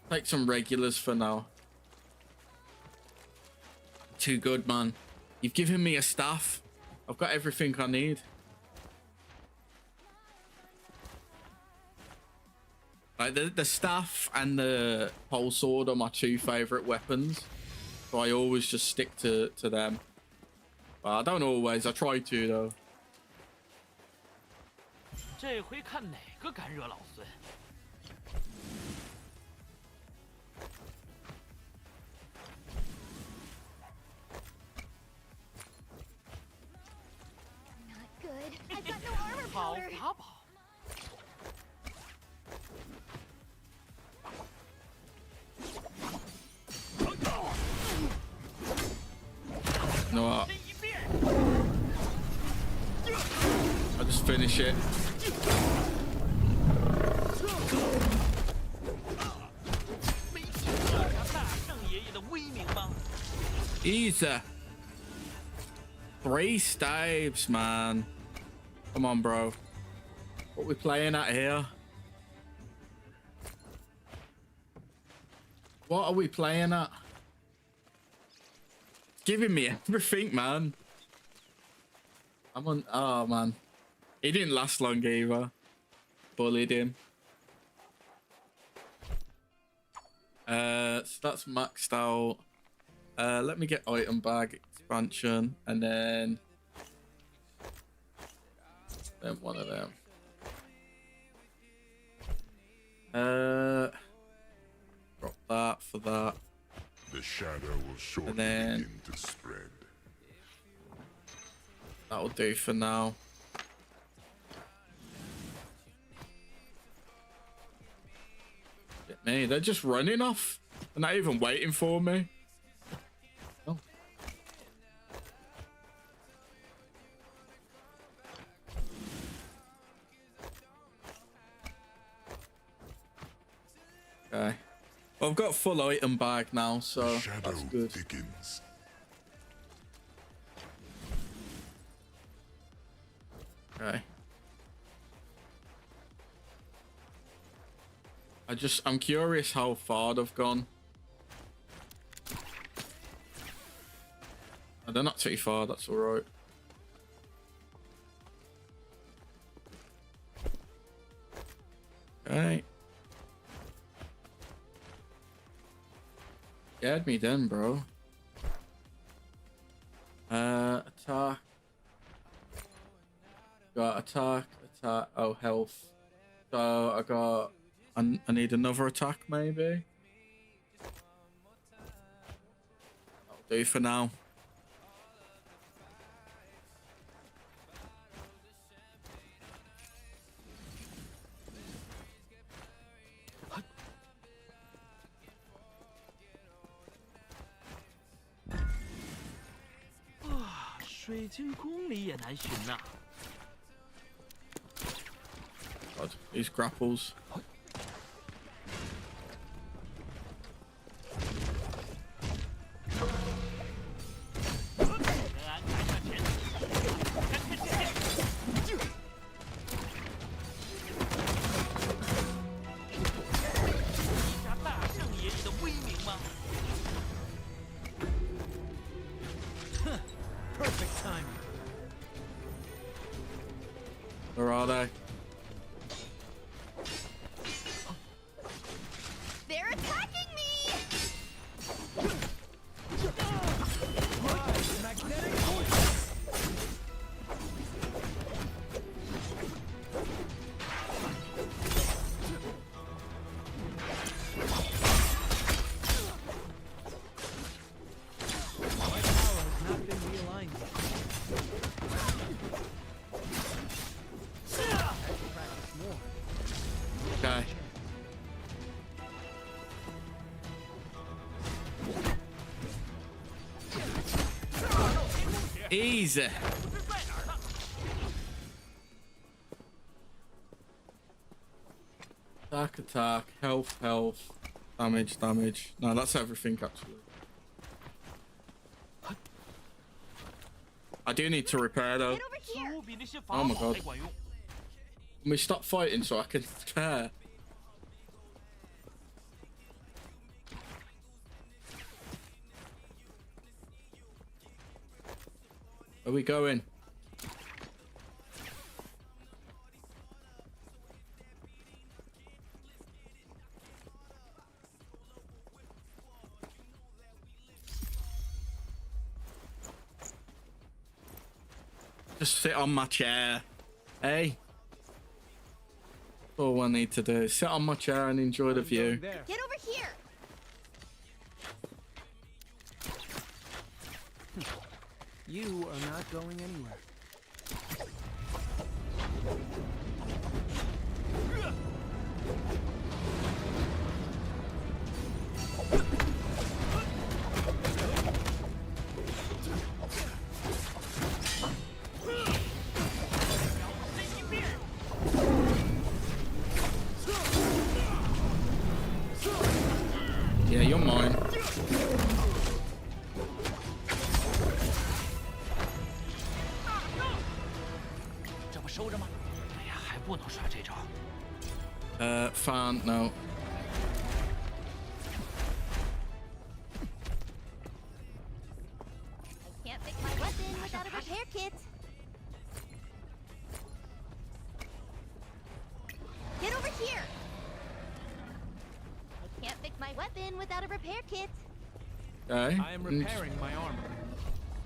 Take some regulars for now. Too good, man. You've given me a staff. I've got everything I need. Like the staff and the pole sword are my two favorite weapons, so I always just stick to them. But I don't always. I try to though. 这回看哪个敢惹老孙。Not good. I've got no armor powder. 好法宝。You know what? I'll just finish it. Easy. 3 staves, man. Come on, bro. What we playing at here? What are we playing at? Giving me everything, man. I'm on. Oh, man. He didn't last long either. Bullied him. So that's maxed out. Let me get item bag expansion and then Then one of them. Drop that for that. The shadow will shortly And then begin to spread. that'll do for now. Get me. They're just running off. They're not even waiting for me. Oh. Okay. Well, I've got full item bag now, so that's good. Thickens. Okay. I'm curious how far they've gone. Oh, they're not too far, that's alright. Okay. Scared me then, bro. Attack. Got attack, oh, health. So I need another attack maybe. That'll do for now. God, these grapples. Perfect timing. Where are they? They're attacking me! Magnetic Okay. Easy. Attack, health, damage. No, that's everything actually. I do need to repair though. Oh my god. Let me stop fighting so I can repair. Where are we going? Just sit on my chair. Hey. All I need to do is sit on my chair and enjoy the view. Get over here! You are not going anywhere. Yeah, you're mine. Fan, no. I can't fix my weapon without a repair kit. Get over here! I can't fix my weapon without a repair kit. Okay. I am repairing my armor.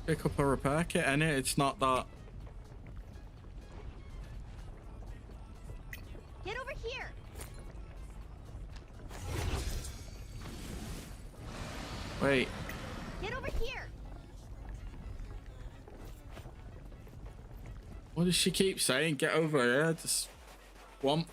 Pick up a repair kit, and it's not that. Get over here. Wait. Get over here. What does she keep saying? Get over here. Just womp.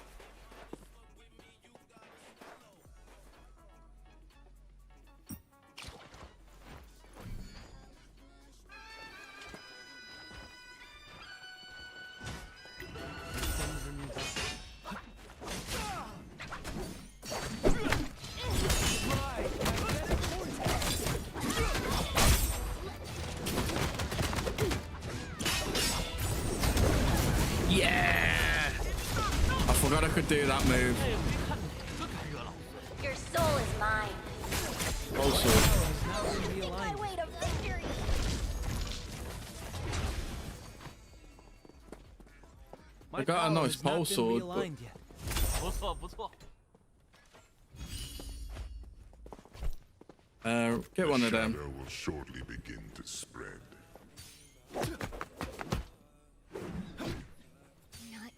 Yeah! I forgot I could do that move. Your soul is mine. Also, My way to victory. I got a nice pole sword, but... Get one of them. The shadow will shortly begin to spread. Not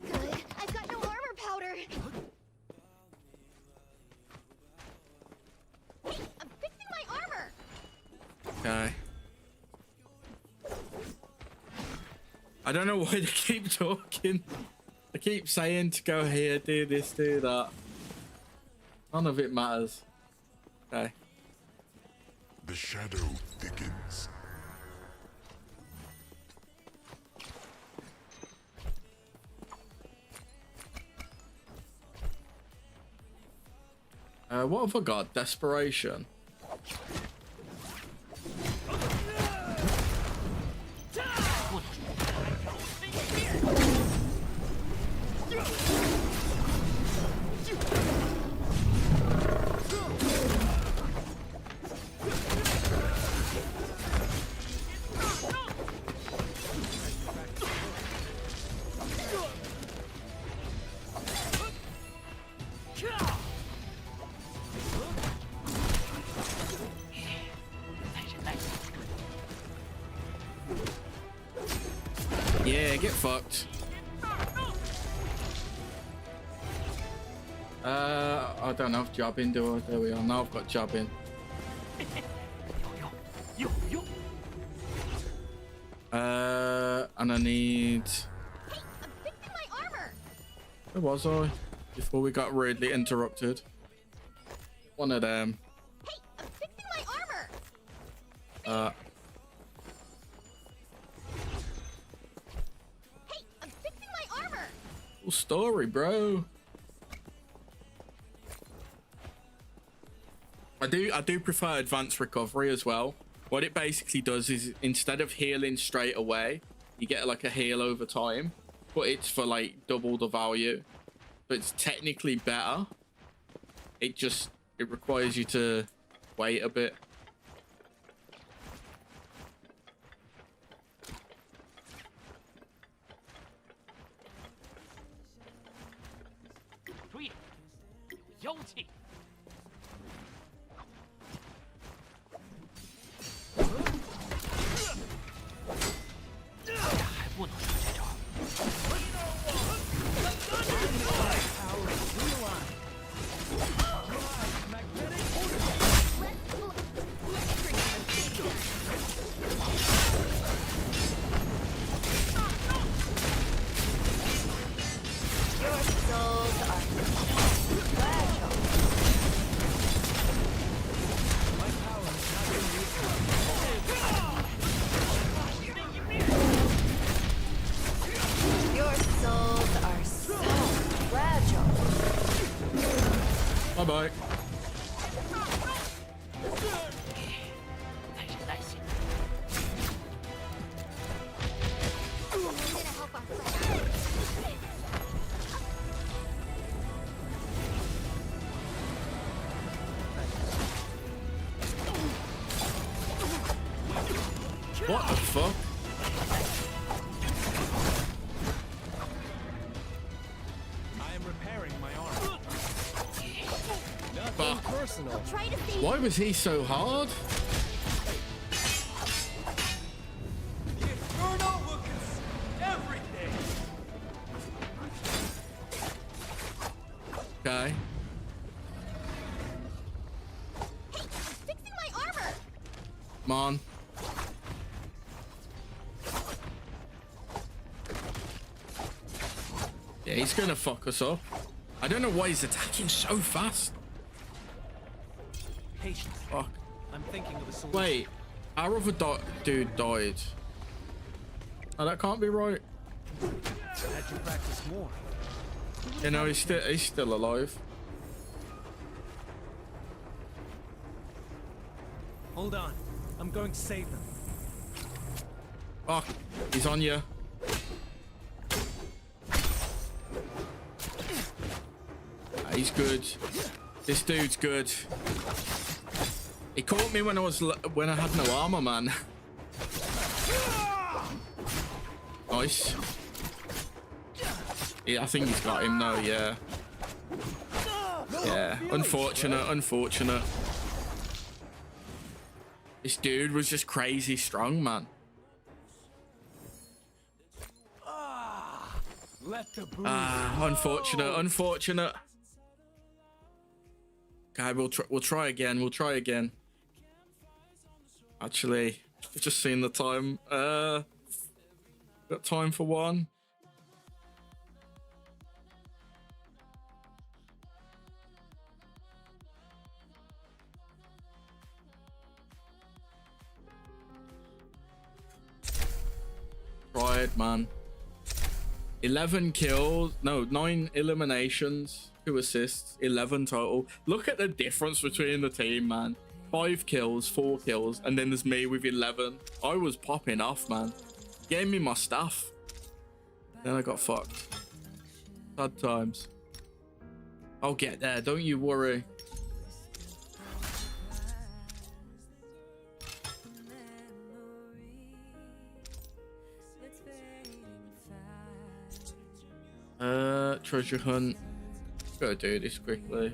good. I've got no armor powder. Hey, I'm fixing my armor. Okay. I don't know why they keep talking. They keep saying to go here, do this, do that. None of it matters. Okay. The shadow thickens. What have I got? Desperation. Yeah, get fucked. I don't have jobbing, do I? There we are. Now I've got jobbing. And I need... Hey, I'm fixing my armor. Where was I? Before we got rudely interrupted. One of them. Hey, I'm fixing my armor. Hey, I'm fixing my armor. Cool story, bro. I do prefer advanced recovery as well. What it basically does is instead of healing straight away, you get like a heal over time, but it's for like double the value. But it's technically better. It requires you to wait a bit. Bye-bye. What the fuck? I am repairing my arm. Fuck. Personal. Why was he so hard? The Inferno will consume everything. Okay. Hey, I'm fixing my armor. Come on. Yeah, he's gonna fuck us up. I don't know why he's attacking so fast. Patience. Fuck. I'm thinking of a solution. Wait, our other dude died. Oh, that can't be right. Had you practice more. You know, he's still alive. Hold on. I'm going to save them. Fuck, he's on you. He's good. This dude's good. He caught me when I had no armor, man. Nice. Yeah, I think he's got him though. Yeah. Yeah. Unfortunate. This dude was just crazy strong, man. Unfortunate. Okay, we'll try again. Actually, I've just seen the time. Got time for one. Try it, man. 11 kills, no, 9 eliminations, 2 assists, 11 total. Look at the difference between the team, man. 5 kills, 4 kills, and then there's me with 11. I was popping off, man. Gave me my stuff. Then I got fucked. Sad times. I'll get there, don't you worry. Treasure hunt. Gotta do this quickly.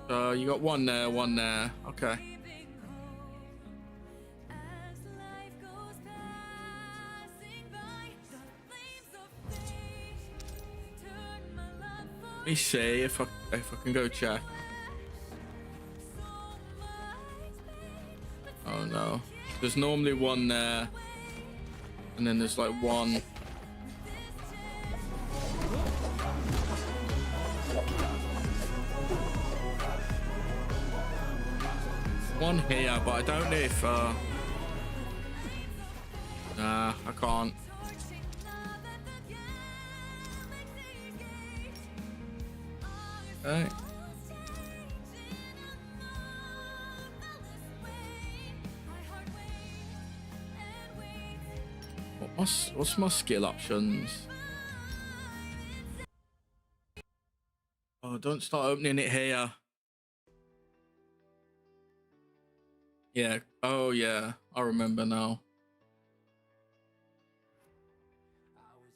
So you got one there. Okay. Let me see if I can go check. Oh no. There's normally one there. And then there's like one. One here, but I don't know if nah, I can't. Okay. What's my skill options? Oh, don't start opening it here. Yeah. Oh, yeah. I remember now.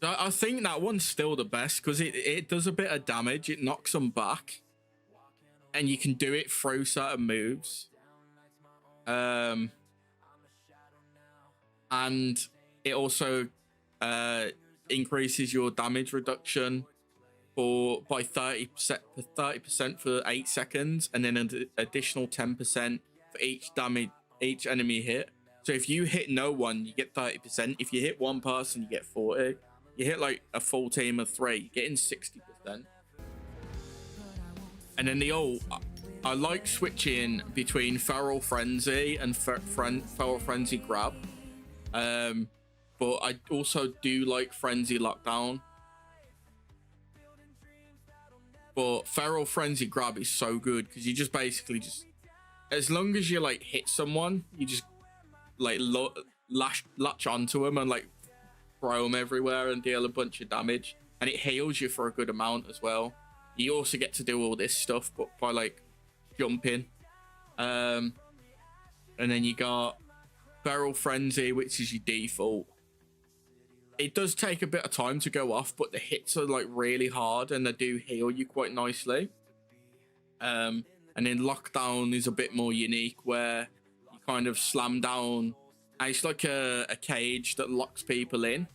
I think that one's still the best because it does a bit of damage. It knocks them back. And you can do it through certain moves. And it also increases your damage reduction by 30% for 8 seconds. And then an additional 10% for each enemy hit. So if you hit no one, you get 30%. If you hit one person, you get 40. You hit like a full team of 3, you're getting 60%. And then I like switching between Feral Frenzy and Feral Frenzy Grab. But I also do like Frenzy Lockdown. But Feral Frenzy Grab is so good because you just basically as long as you like hit someone, you just like latch onto them and like throw them everywhere and deal a bunch of damage, and it heals you for a good amount as well. You also get to do all this stuff but by like jumping. And then you got Feral Frenzy, which is your default. It does take a bit of time to go off, but the hits are like really hard and they do heal you quite nicely. And then Lockdown is a bit more unique where you kind of slam down. And it's like a cage that locks people in.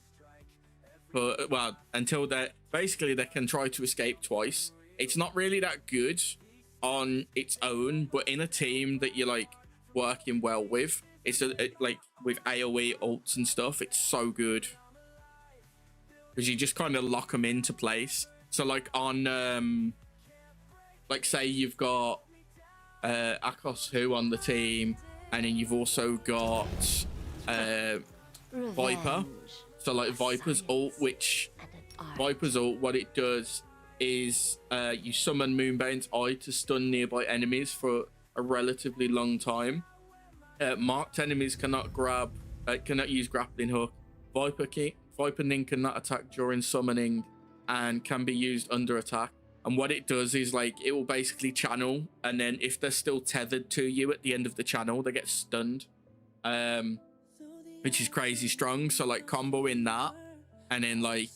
But, well, until basically they can try to escape twice. It's not really that good on its own, but in a team that you're like working well with, like with AoE ults and stuff, it's so good because you just kind of lock them into place. So like on like say you've got Akos who on the team, and then you've also got Viper. So like Viper's ult, what it does is you summon Moonbane's Eye to stun nearby enemies for a relatively long time. Marked enemies cannot use grappling hook. Viper Ning cannot attack during summoning and can be used under attack. And what it does is like it will basically channel, and then if they're still tethered to you at the end of the channel, they get stunned, which is crazy strong. So like comboing that and then like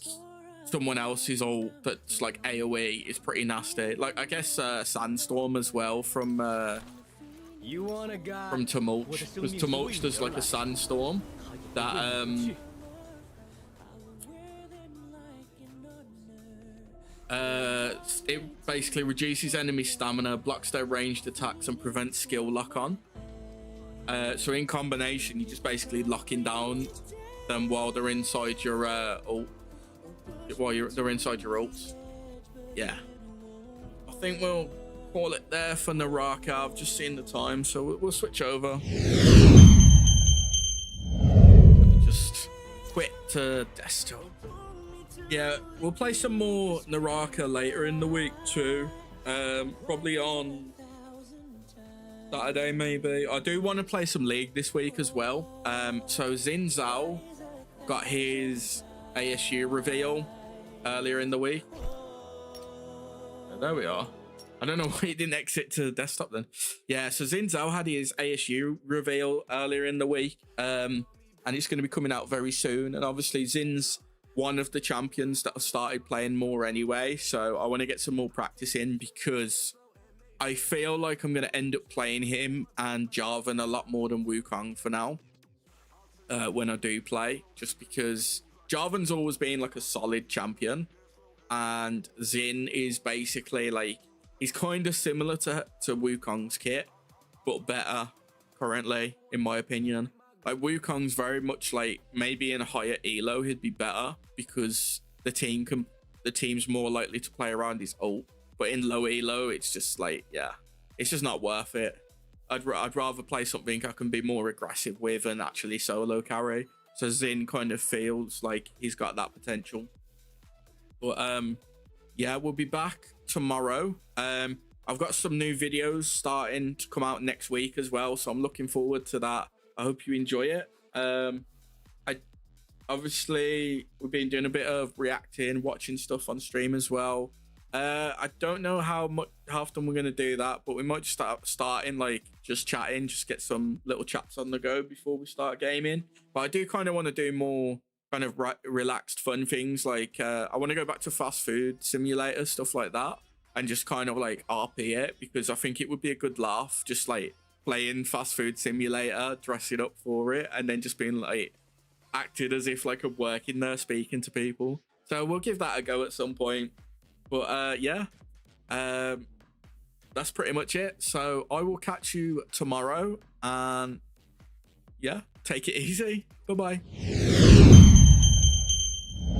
someone else's ult that's like AoE is pretty nasty. Like I guess Sandstorm as well from Tumult, because Tumult does like a sandstorm that it basically reduces enemy stamina, blocks their ranged attacks, and prevents skill lock on. So in combination, you're just basically locking down them while they're inside your ult. They're inside your ults. Yeah, I think we'll call it there for Naraka. I've just seen the time, so we'll switch over. Let me just quit to desktop. Yeah, we'll play some more Naraka later in the week too. Probably on Saturday maybe. I do want to play some League this week as well. So Xin Zhao got his ASU reveal earlier in the week. There we are. I don't know why he didn't exit to desktop then. Yeah, so Xin Zhao had his ASU reveal earlier in the week. And it's going to be coming out very soon. And obviously Xin's one of the champions that have started playing more anyway, so I want to get some more practice in because I feel like I'm going to end up playing him and Jarvan a lot more than Wukong for now when I do play, just because Jarvan's always been like a solid champion and Xin is basically like, he's kind of similar to Wukong's kit but better currently in my opinion. Like Wukong's very much like maybe in a higher elo he'd be better because the team's more likely to play around his ult. But in low elo, it's just like, yeah, it's just not worth it. I'd rather play something I can be more aggressive with and actually solo carry. So Xin kind of feels like he's got that potential. But yeah, we'll be back tomorrow. I've got some new videos starting to come out next week as well, so I'm looking forward to that. I hope you enjoy it. Obviously we've been doing a bit of reacting, watching stuff on stream as well. I don't know how often we're gonna do that, but we might just starting like just chatting, just get some little chats on the go before we start gaming. But I do kind of want to do more kind of relaxed fun things, like I want to go back to fast food simulator, stuff like that, and just kind of like RP it, because I think it would be a good laugh, just like playing fast food simulator, dressing up for it, and then just being like acted as if like I'm working there speaking to people. So we'll give that a go at some point. But yeah, that's pretty much it. So I will catch you tomorrow, and yeah, take it easy. Bye bye.